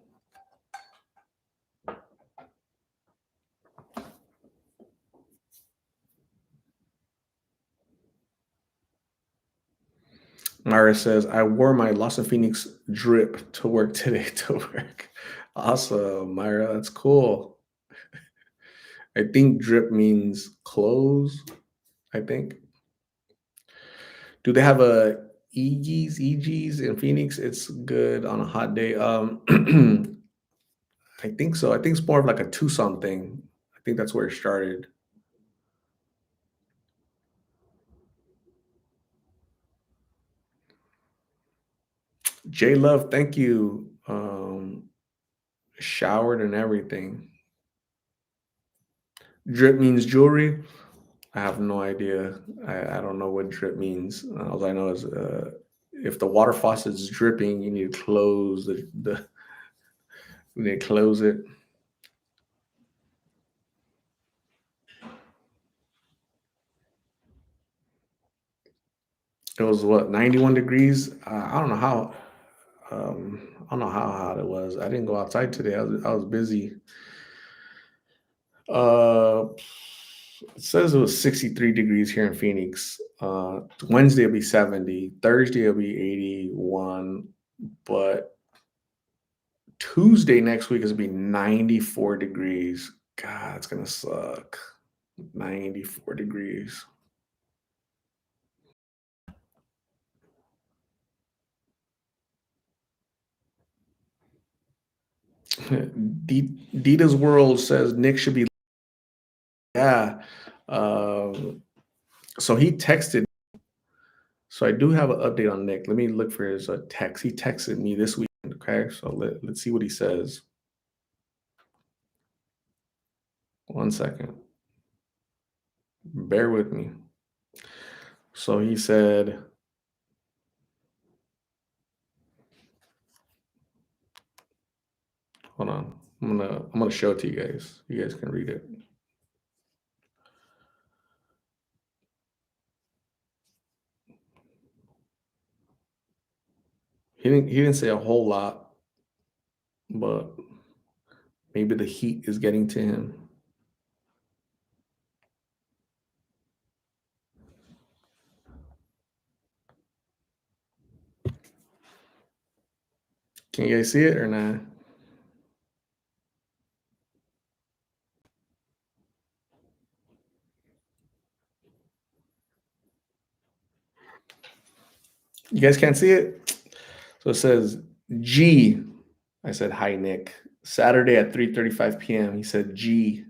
Myra says, I wore my Los Phoenix drip to work today to work. Awesome, Myra. That's cool. I think drip means clothes, I think. Do they have a EGs in Phoenix? It's good on a hot day. I think so. I think it's more of like a Tucson thing. I think that's where it started. J Love, thank you. Showered and everything. Drip means jewelry. I have no idea. I don't know what drip means. All I know is if the water faucet is dripping, you need to close the you need to close it. It was what 91 degrees. I don't know how. I don't know how hot it was. I didn't go outside today. I was busy. Uh, it says it was 63 degrees here in Phoenix. Wednesday will be 70. Thursday will be 81. But Tuesday next week is gonna be 94 degrees. God, it's gonna suck. 94 degrees. Dita's World says Nick should be. Yeah. Um, so he texted. So I do have an update on Nick. Let me look for his text. He texted me this weekend. Okay. So let's see what he says. One second. Bear with me. So he said, hold on. I'm gonna show it to you guys. You guys can read it. He didn't say a whole lot, but maybe the heat is getting to him. Can you guys see it or not? You guys can't see it? So it says G. I said hi Nick. Saturday at 3:35 p.m. He said G.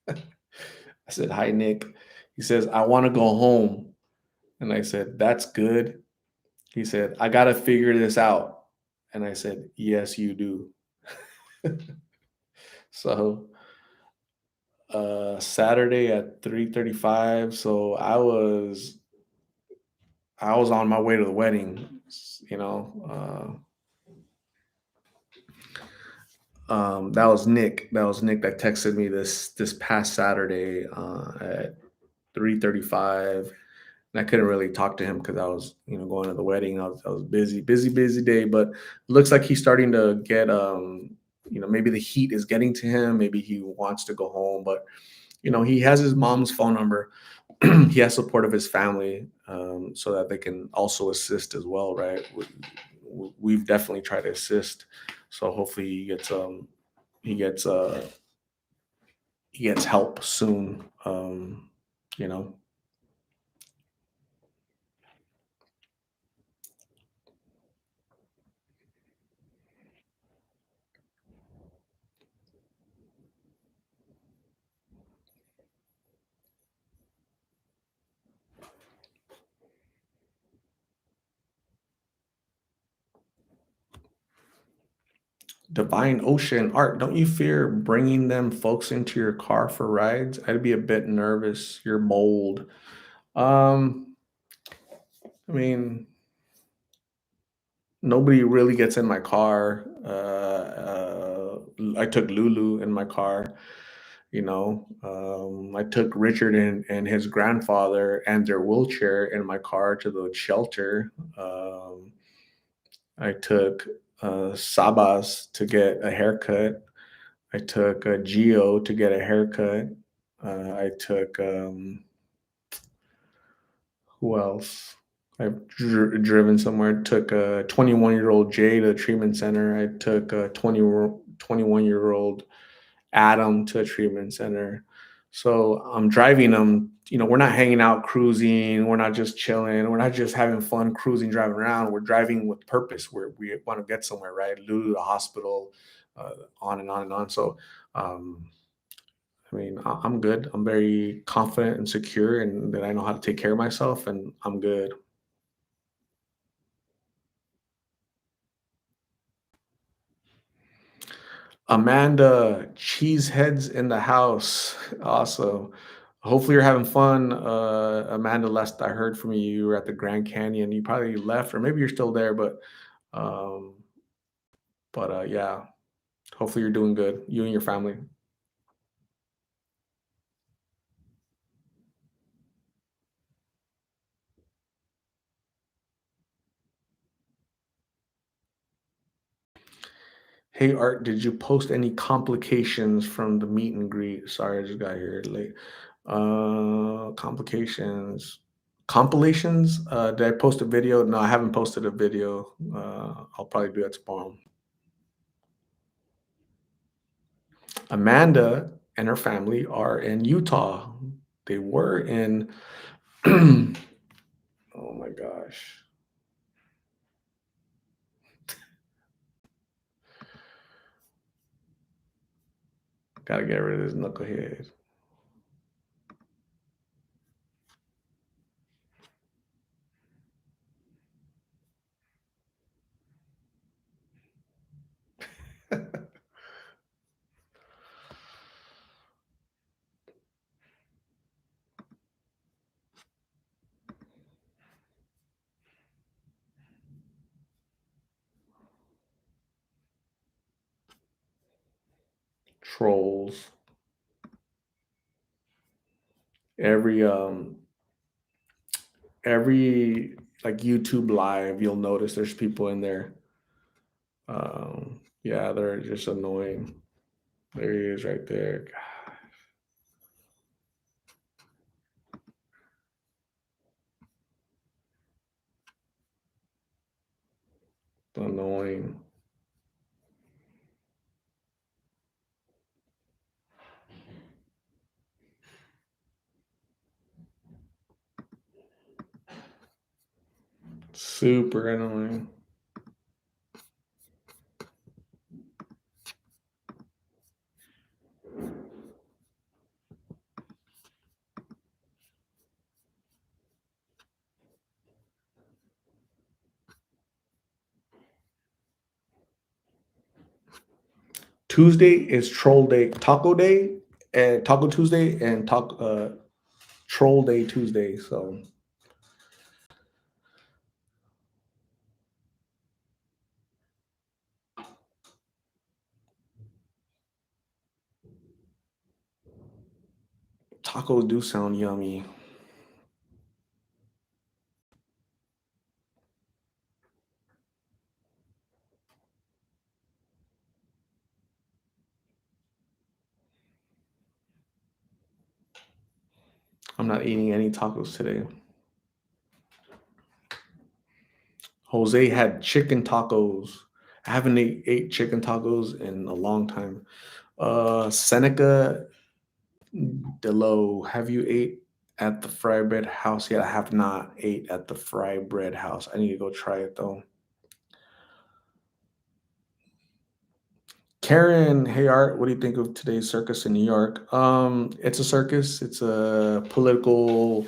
I said hi Nick. He says I want to go home. And I said that's good. He said I got to figure this out. And I said yes you do. So Saturday at 3:35. So I was on my way to the wedding, you know. That was Nick. That was Nick that texted me this past Saturday at 3:35, and I couldn't really talk to him because I was, going to the wedding. I was busy, busy, busy day. But looks like he's starting to get maybe the heat is getting to him. Maybe he wants to go home, but he has his mom's phone number. He has support of his family, so that they can also assist as well, right? We've definitely tried to assist, so hopefully he gets uh he gets help soon. You know, Divine Ocean Art. Don't you fear bringing them folks into your car for rides? I'd be a bit nervous. You're bold. Um, I mean, nobody really gets in my car. I took Lulu in my car. I took Richard and his grandfather and their wheelchair in my car to the shelter. I took Sabas to get a haircut. I took Geo to get a haircut. I took who else? I've driven somewhere. Took a 21-year-old Jay to a treatment center. I took a 21-year-old Adam to a treatment center. So I'm driving them. We're not hanging out cruising. We're not just chilling. We're not just having fun cruising, driving around. We're driving with purpose. We want to get somewhere, right? Lulu, the hospital, on and on and on. So, I mean, I'm good. I'm very confident and secure, and that I know how to take care of myself, and I'm good. Amanda, cheeseheads in the house. Awesome. Hopefully you're having fun. Amanda, last I heard from you, you were at the Grand Canyon. You probably left, or maybe you're still there, um, yeah. Hopefully you're doing good. You and your family. Hey Art, did you post any complications from the meet and greet? Sorry, I just got here late. Complications. Compilations? Did I post a video? No, I haven't posted a video. I'll probably do that tomorrow. Amanda and her family are in Utah. They were in, oh my gosh, gotta get rid of this knucklehead. Trolls. Every every like YouTube live, you'll notice there's people in there. Yeah, they're just annoying. There he is right there. God, annoying. Super annoying. Tuesday is troll day, taco day, and taco Tuesday, and troll day Tuesday. So tacos do sound yummy. I'm not eating any tacos today. Jose had chicken tacos. I haven't ate chicken tacos in a long time. Seneca Delo, have you ate at the fry bread house yet? I have not ate at the fry bread house. I need to go try it though. Karen, hey Art, what do you think of today's circus in New York? It's a circus. It's a political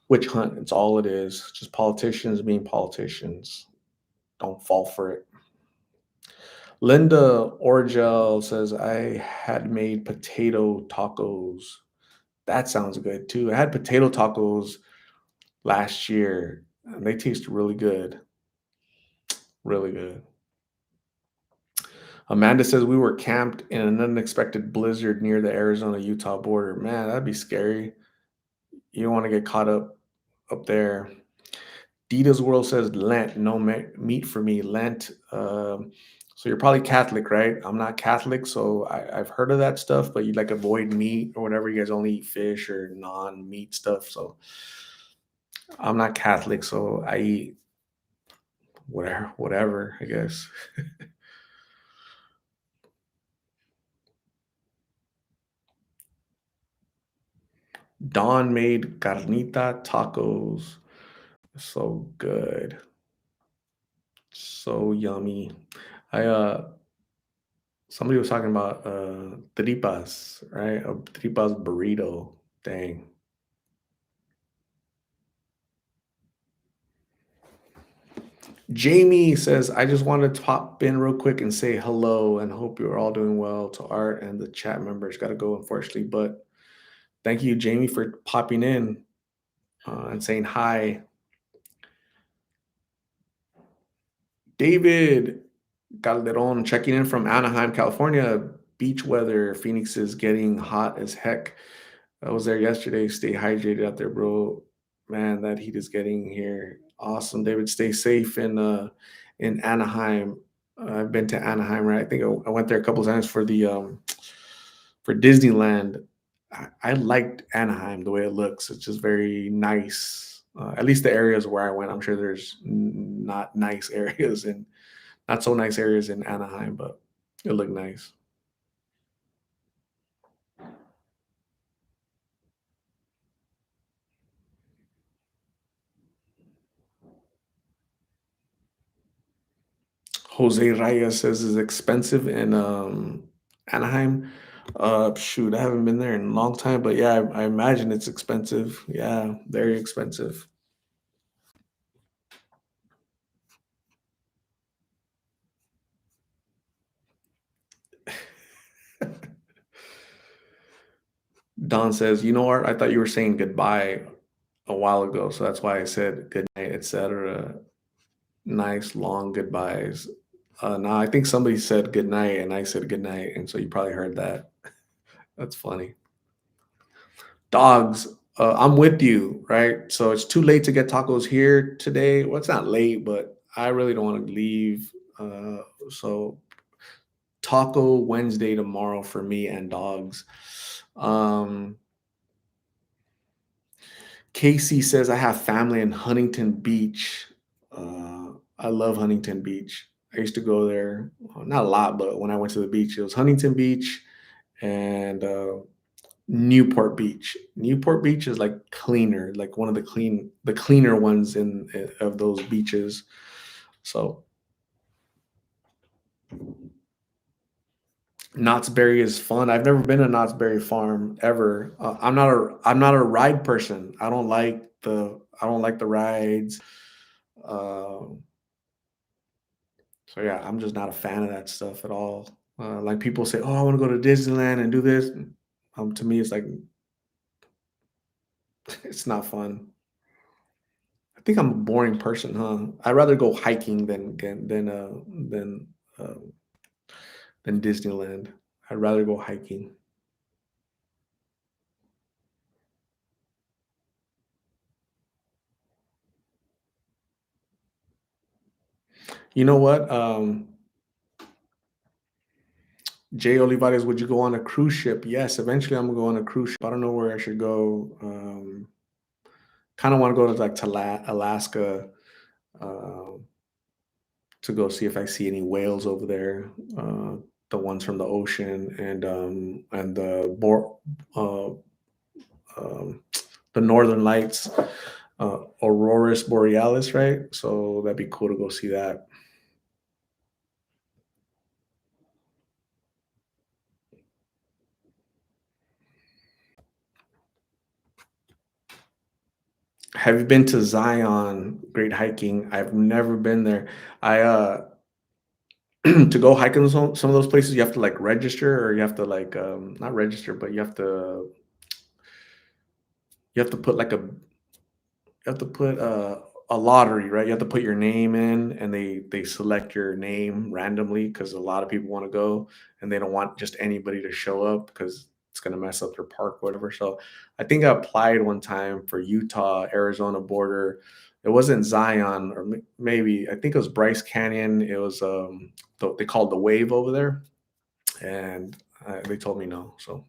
witch hunt. It's all it is. Just politicians being politicians. Don't fall for it. Linda Orgel says I had made potato tacos. That sounds good too. I had potato tacos last year and they taste really good. Really good. Amanda says we were camped in an unexpected blizzard near the Arizona Utah border. Man, that'd be scary. You don't want to get caught up there. Dita's World says Lent, no meat for me. Lent. So you're probably Catholic, right? I'm not Catholic, so I've heard of that stuff, but you like avoid meat or whatever. You guys only eat fish or non-meat stuff. So I'm not Catholic, so I eat whatever, I guess. Dawn made carnita tacos. So good. So yummy. I somebody was talking about tripas, right? A tripas burrito. Dang. Jamie says, I just wanted to pop in real quick and say hello and hope you're all doing well to Art and the chat members. Got to go, unfortunately, but thank you, Jamie, for popping in and saying hi. David Calderon checking in from Anaheim, California. Beach weather. Phoenix is getting hot as heck. I was there yesterday. Stay hydrated out there, bro. Man, that heat is getting here. Awesome, David. Stay safe in Anaheim. I've been to Anaheim, right? I think I went there a couple of times for Disneyland. I liked Anaheim the way it looks. It's just very nice. At least the areas where I went. I'm sure there's not nice areas and not so nice areas in Anaheim, but it looked nice. Jose Reyes says is expensive in Anaheim. Shoot, I haven't been there in a long time, but yeah, I imagine it's expensive. Yeah, very expensive. Don says, you know what? I thought you were saying goodbye a while ago, so that's why I said good night, etc. Nice long goodbyes. No, I think somebody said good night, and I said good night, and so you probably heard that. That's funny. Dogs, I'm with you, right? So it's too late to get tacos here today. Well, it's not late, but I really don't want to leave. So Taco Wednesday tomorrow for me and dogs. Um, Casey says I have family in Huntington Beach. I love Huntington Beach. I used to go there, not a lot, but when I went to the beach, it was Huntington Beach and Newport Beach. Newport Beach is like cleaner, like one of the cleaner ones in of those beaches. So Knott's Berry is fun. I've never been to Knott's Berry Farm ever. I'm not a ride person. I don't like the rides. Um, so yeah, I'm just not a fan of that stuff at all. Like people say, "Oh, I want to go to Disneyland and do this." To me, it's like it's not fun. I think I'm a boring person, huh? I'd rather go hiking uh, than Disneyland. I'd rather go hiking. You know what? Jay Olivares, would you go on a cruise ship? Yes, eventually I'm gonna go on a cruise ship. I don't know where I should go. Kind of want to go to like to Alaska, um, to go see if I see any whales over there. The ones from the ocean and uh, um, the northern lights, auroras borealis, right? So that'd be cool to go see that. Have you been to Zion? Great hiking. I've never been there. I to go hiking in some of those places, you have to like register, or you have to like not register, but you have to put like you have to put a lottery, right? You have to put your name in, and they select your name randomly because a lot of people want to go, and they don't want just anybody to show up because it's gonna mess up their park, whatever. So I think I applied one time for Utah Arizona border. It wasn't Zion, or maybe I think it was Bryce Canyon. It was they called the Wave over there, and they told me no. So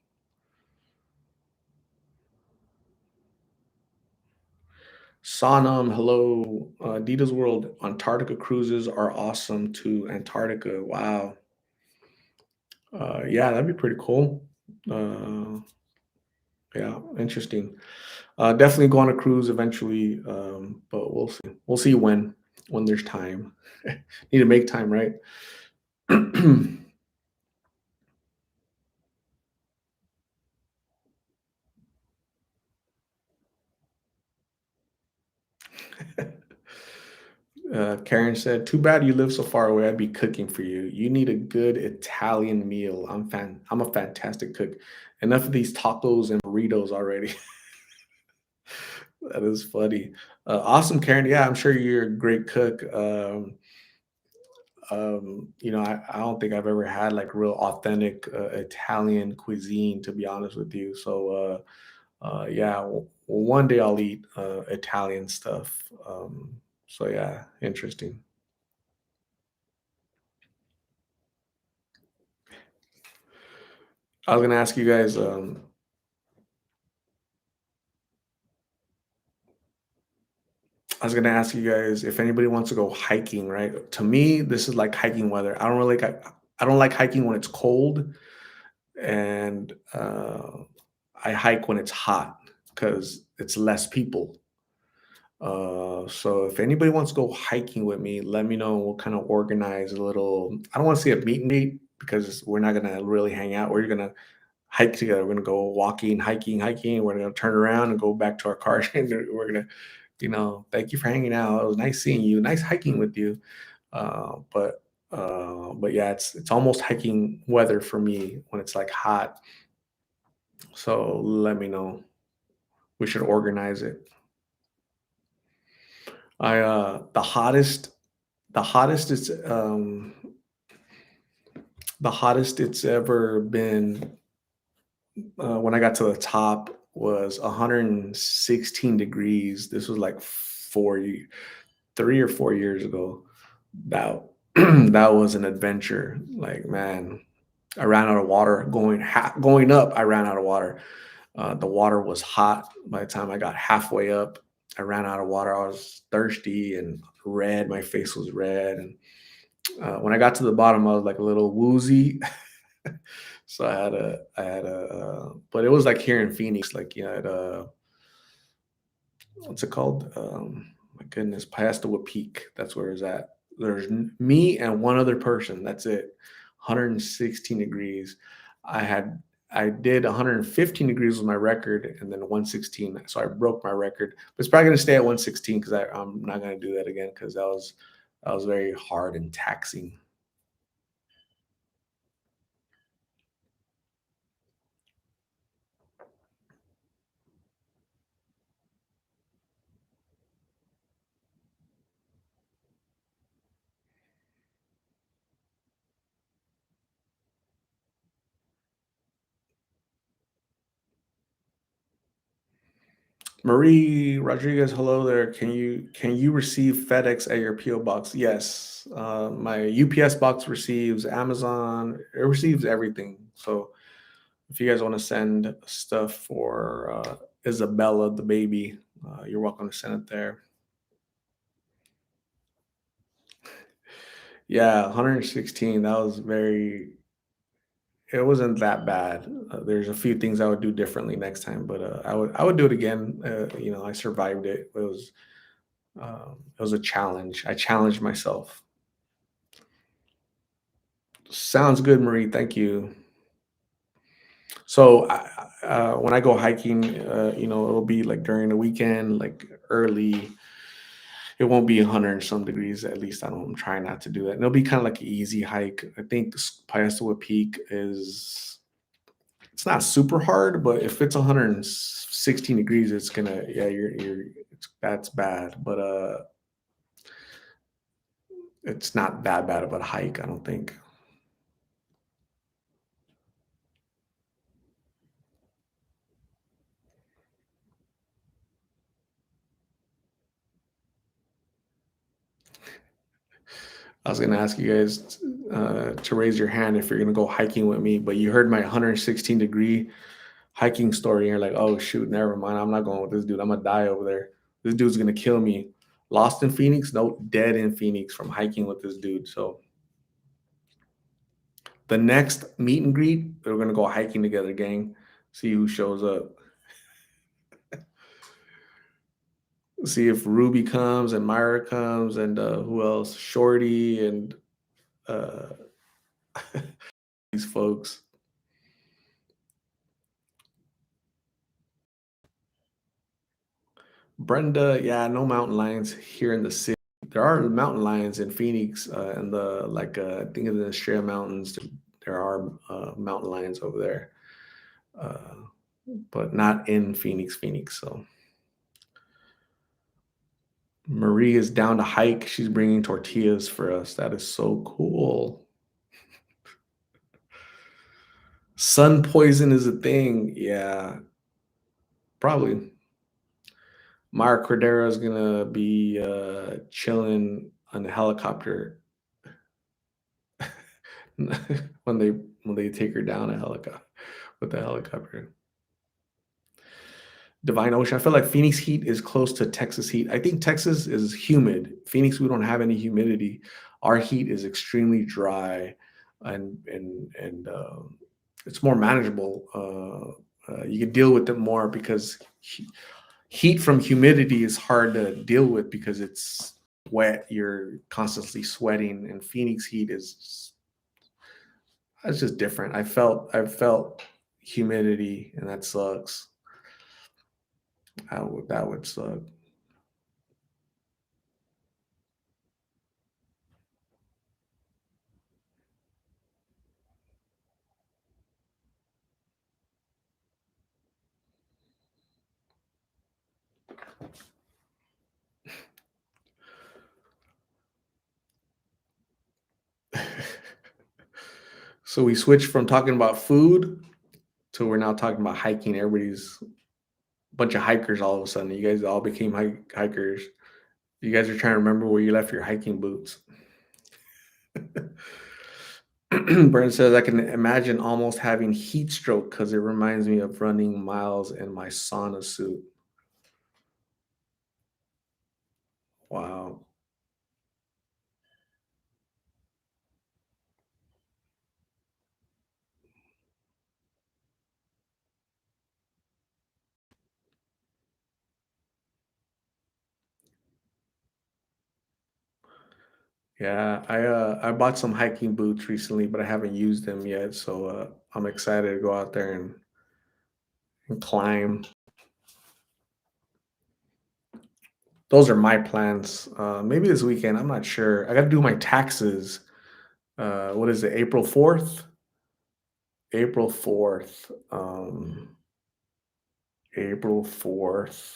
Sonam, hello. Dita's World, Antarctica cruises are awesome to Antarctica. Wow. Yeah, that'd be pretty cool. Uh, yeah, interesting. Definitely go on a cruise eventually, but we'll see. We'll see when there's time. Need to make time, right? Karen said, "Too bad you live so far away. I'd be cooking for you. You need a good Italian meal. I'm a fantastic cook. Enough of these tacos and burritos already." That is funny. Awesome, Karen. Yeah, I'm sure you're a great cook. I don't think I've ever had like real authentic Italian cuisine, to be honest with you. So, yeah, one day I'll eat Italian stuff. So, yeah, interesting. I was gonna ask you guys. I was gonna ask you guys if anybody wants to go hiking. Right? To me, this is like hiking weather. I don't like hiking when it's cold, and I hike when it's hot because it's less people. So if anybody wants to go hiking with me, let me know. We'll kind of organize a little. I don't want to say a meet and greet because we're not gonna really hang out. We're gonna hike together. We're gonna go walking, hiking, hiking. We're gonna turn around and go back to our car, and we're gonna, thank you for hanging out. It was nice seeing you. Nice hiking with you. But yeah, it's almost hiking weather for me when it's like hot. So let me know. We should organize it. I the hottest it's the hottest it's ever been when I got to the top was 116 degrees. This was like 3 or 4 years ago. That that was an adventure. Like, man, I ran out of water going up. I ran out of water. The water was hot by the time I got halfway up. I ran out of water. I was thirsty and red. My face was red. And when I got to the bottom, I was like a little woozy. So but it was like here in Phoenix, like, at, what's it called? My goodness, Piastawa Peak. That's where it's at. There's me and one other person. That's it. 116 degrees. I had I did 115 degrees was my record, and then 116. So I broke my record. But it's probably gonna stay at 116 because I'm not gonna do that again because that was very hard and taxing. Marie Rodriguez, hello there. Can you receive FedEx at your PO box? Yes. My UPS box receives Amazon. It receives everything. So if you guys want to send stuff for Isabella, the baby, you're welcome to send it there. Yeah, 116. That was very. It wasn't that bad. There's a few things I would do differently next time, but I would do it again. I survived it. It was a challenge. I challenged myself. Sounds good, Marie. Thank you. So when I go hiking, it'll be like during the weekend, like early. It won't be 100 and some degrees. At least I don't. I'm trying not to do that. And it'll be kind of like an easy hike. I think Piastawa Peak is. It's not super hard, but if it's 116 degrees, it's gonna. Yeah, that's bad. But it's not that bad of a hike. I don't think. I was gonna ask you guys to raise your hand if you're gonna go hiking with me, but you heard my 116-degree hiking story, and you're like, "Oh shoot, never mind. I'm not going with this dude. I'm gonna die over there. This dude's gonna kill me." Lost in Phoenix? No, dead in Phoenix from hiking with this dude. So the next meet and greet, we're gonna go hiking together, gang. See who shows up. See if Ruby comes and Myra comes and who else? Shorty and uh, these folks. Brenda, yeah, no mountain lions here in the city. There are mountain lions in Phoenix, and I think in the Australia mountains. There are mountain lions over there, uh, but not in Phoenix, Phoenix. So Marie is down to hike. She's bringing tortillas for us. That is so cool. Sun poison is a thing. Yeah, probably. Mara Cordero is gonna be chilling on the helicopter when they take her down a helicopter with the helicopter. Divine Ocean. I feel like Phoenix heat is close to Texas heat. I think Texas is humid. Phoenix, we don't have any humidity. Our heat is extremely dry, and it's more manageable. You can deal with it more because heat from humidity is hard to deal with because it's wet. You're constantly sweating, and Phoenix heat is it's just different. I felt humidity, and that sucks. That would suck. So we switched from talking about food to we're now talking about hiking. Everybody's a bunch of hikers all of a sudden. You guys all became hikers. You guys are trying to remember where you left your hiking boots. Brent says, I can imagine almost having heat stroke because it reminds me of running miles in my sauna suit. Wow. Yeah, I bought some hiking boots recently, but I haven't used them yet. So I'm excited to go out there and climb. Those are my plans. Maybe this weekend. I'm not sure. I got to do my taxes. What is it? April 4th. April 4th. April 4th.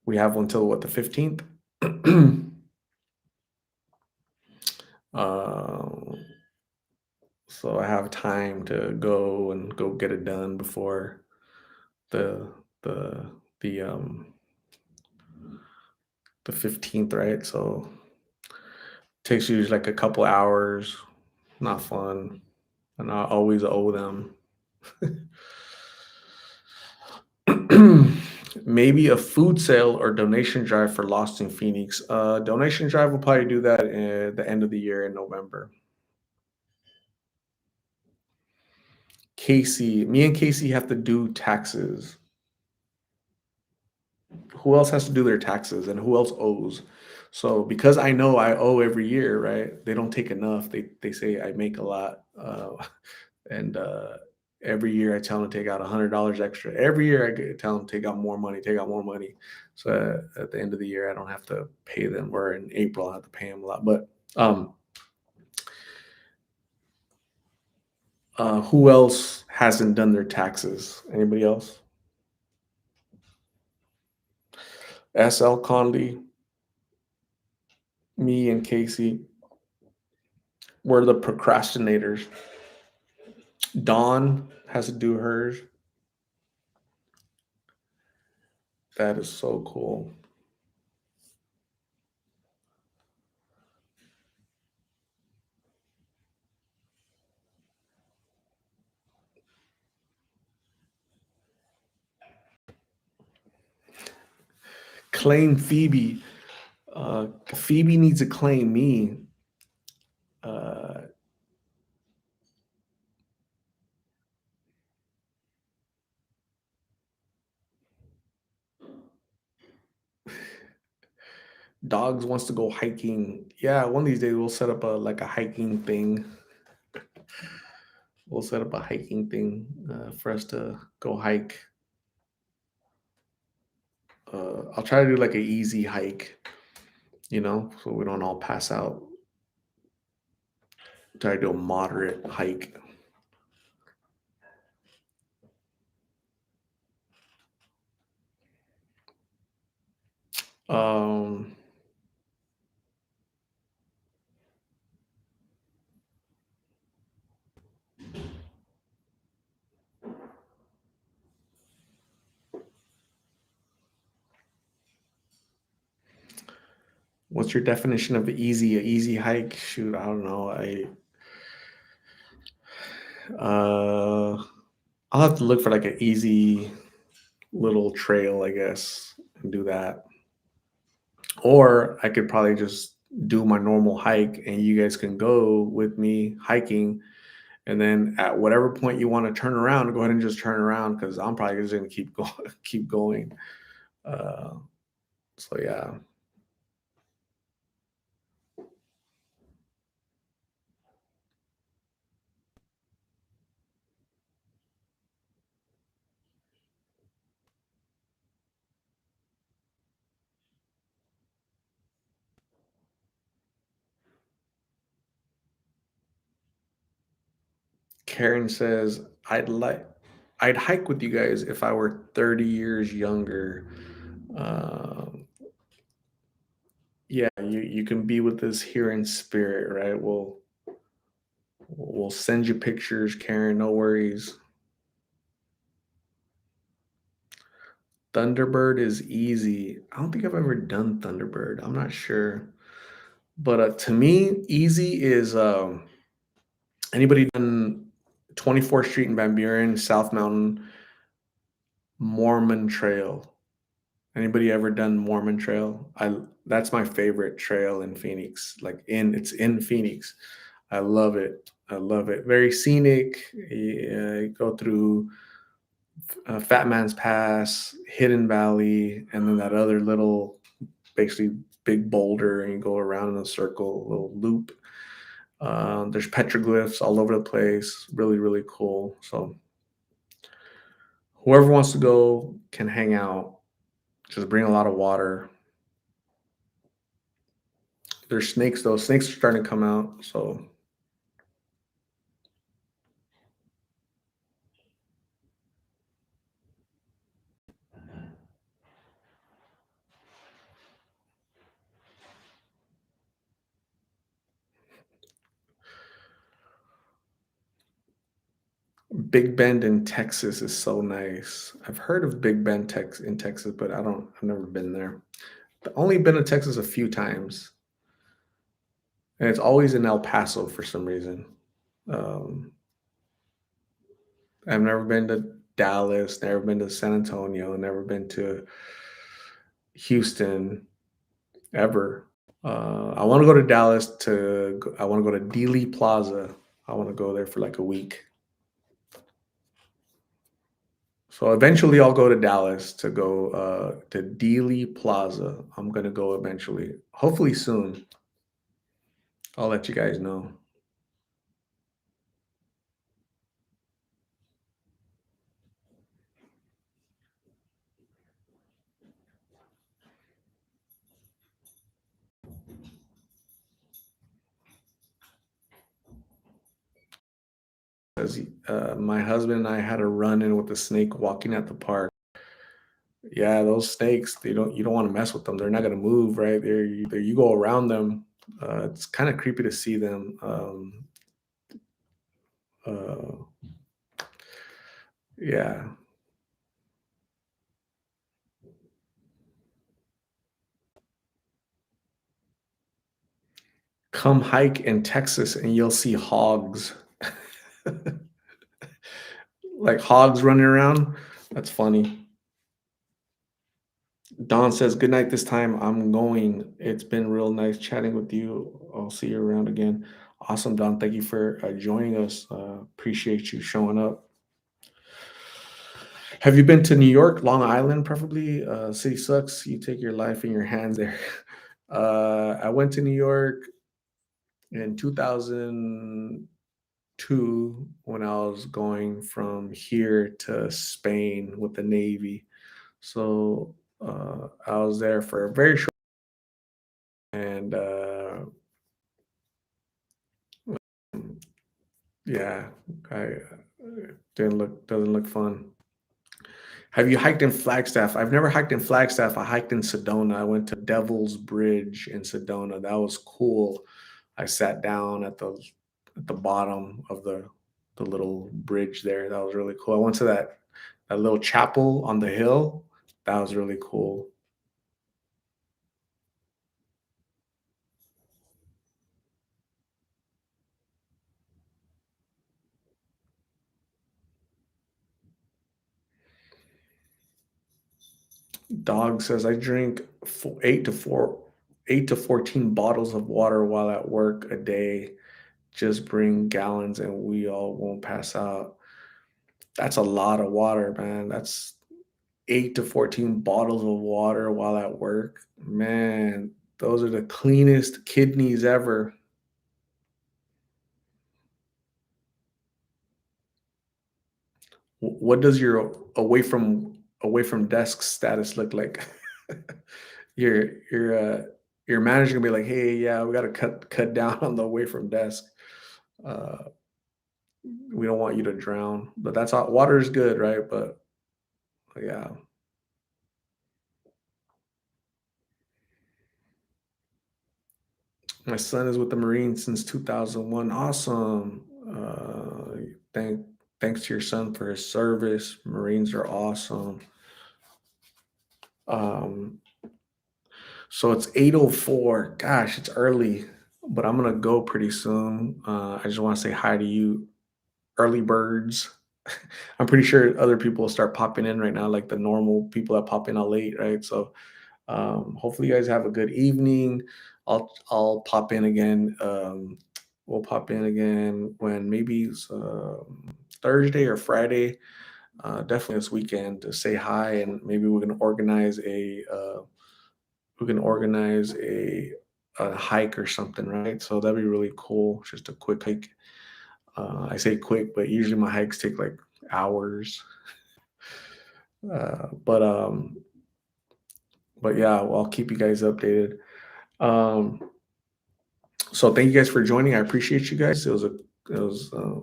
We have until what, the 15th. um, so I have time to go and go get it done before the the the 15th, right? So takes you like a couple hours. Not fun, and I always owe them. Maybe a food sale or donation drive for Lost in Phoenix. Donation drive will probably do that at the end of the year in November. Casey, me and Casey have to do taxes. Who else has to do their taxes and who else owes? So because I know I owe every year, right? They don't take enough. They say I make a lot, and every year I tell them to take out $100 extra. Every year tell them take out more money, take out more money. So at the end of the year, I don't have to pay them. Or in April, I have to pay them a lot. But who else hasn't done their taxes? Anybody else? SL Condi, me and Casey, we're the procrastinators. Dawn has to do hers. That is so cool. Claim Phoebe. Phoebe needs to claim me. Uh, Dogs wants to go hiking. Yeah, one of these days we'll set up a hiking thing. We'll set up a hiking thing for us to go hike. I'll try to do like an easy hike, so we don't all pass out. Try to do a moderate hike. Um, what's your definition of easy? A easy hike? Shoot, I don't know. Uh, I'll have to look for like an easy little trail, I guess, and do that. Or I could probably just do my normal hike and you guys can go with me hiking. And then at whatever point you want to turn around, go ahead and just turn around because I'm probably just gonna keep going, keep going. Uh, so yeah. Karen says, I'd hike with you guys if I were 30 years younger. Um, yeah, you can be with us here in spirit, right? We'll send you pictures, Karen. No worries. Thunderbird is easy. I don't think I've ever done Thunderbird. I'm not sure, but to me, easy is anybody done 24th Street in Van Buren, South Mountain, Mormon Trail. Anybody ever done Mormon Trail? I That's my favorite trail in Phoenix. It's in Phoenix. I love it. I love it. Very scenic. You go through Fat Man's Pass, Hidden Valley, and then that other little, basically big boulder, and you go around in a circle, little loop. There's petroglyphs all over the place. Really, really cool. So whoever wants to go can hang out. Just bring a lot of water. There's snakes though. Snakes are starting to come out. So Big Bend in Texas is so nice. I've heard of Big Bend, in Texas, but I've never been there. I've only been to Texas a few times, and it's always in El Paso for some reason. Um, I've never been to Dallas, never been to San Antonio, never been to Houston ever. I want to go to Dallas I want to go to Dealey Plaza. I want to go there for like a week. So eventually I'll go to Dallas to go to Dealey Plaza. I'm gonna go eventually. Hopefully soon. I'll let you guys know. 'Cause my husband and I had a run in with a snake walking at the park. Yeah, those snakes, you don't want to mess with them. They're not gonna move, right? You go around them. It's kind of creepy to see them. Uh, yeah. Come hike in Texas and you'll see hogs. Like hogs running around. That's funny. Don says, "Good night this time. I'm going. It's been real nice chatting with you. I'll see you around again." Awesome, Don. Thank you for joining us. Appreciate you showing up. Have you been to New York, Long Island, preferably? City sucks. You take your life in your hands there. I went to New York in 2002 when I was going from here to Spain with the Navy. So I was there for a very short and yeah, I didn't look doesn't look fun. Have you hiked in Flagstaff? I've never hiked in Flagstaff. I hiked in Sedona. I went to Devil's Bridge in Sedona. That was cool. I sat down at the bottom of the little bridge there. That was really cool. I went to that little chapel on the hill. That was really cool. Dog says I drink 8 to 14 bottles of water while at work a day. Just bring gallons and we all won't pass out. That's a lot of water, man. That's 8 to 14 bottles of water while at work. Man, those are the cleanest kidneys ever. What does your away from desk status look like? your your uh your manager gonna be like, hey, yeah, we gotta cut down on the away from desk. Uh, we don't want you to drown. But that's all water is good, right? But yeah. My son is with the Marines since 2001. Awesome. Thank thanks to your son for his service. Marines are awesome. Um, so it's 8:04. Gosh, it's early, but I'm gonna go pretty soon. I just want to say hi to you, early birds. I'm pretty sure other people will start popping in right now, like the normal people that pop in all late, right? So hopefully you guys have a good evening. I'll pop in again. We'll pop in again when maybe it's Thursday or Friday. Definitely this weekend to say hi and maybe we can organize a hike or something, right? So that'd be really cool. Just a quick hike. I say quick, but usually my hikes take like hours. But yeah, well, I'll keep you guys updated. Um, so thank you guys for joining. I appreciate you guys. It was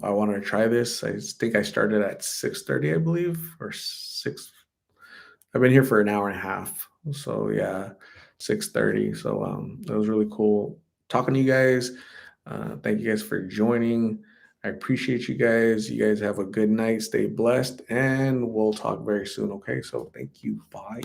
I wanted to try this. I think I started at 6:30, I believe, or 6. I've been here for an hour and a half. So yeah, 6:30. So it was really cool talking to you guys. Thank you guys for joining. I appreciate you guys. You guys have a good night. Stay blessed, and we'll talk very soon. Okay. So thank you. Bye.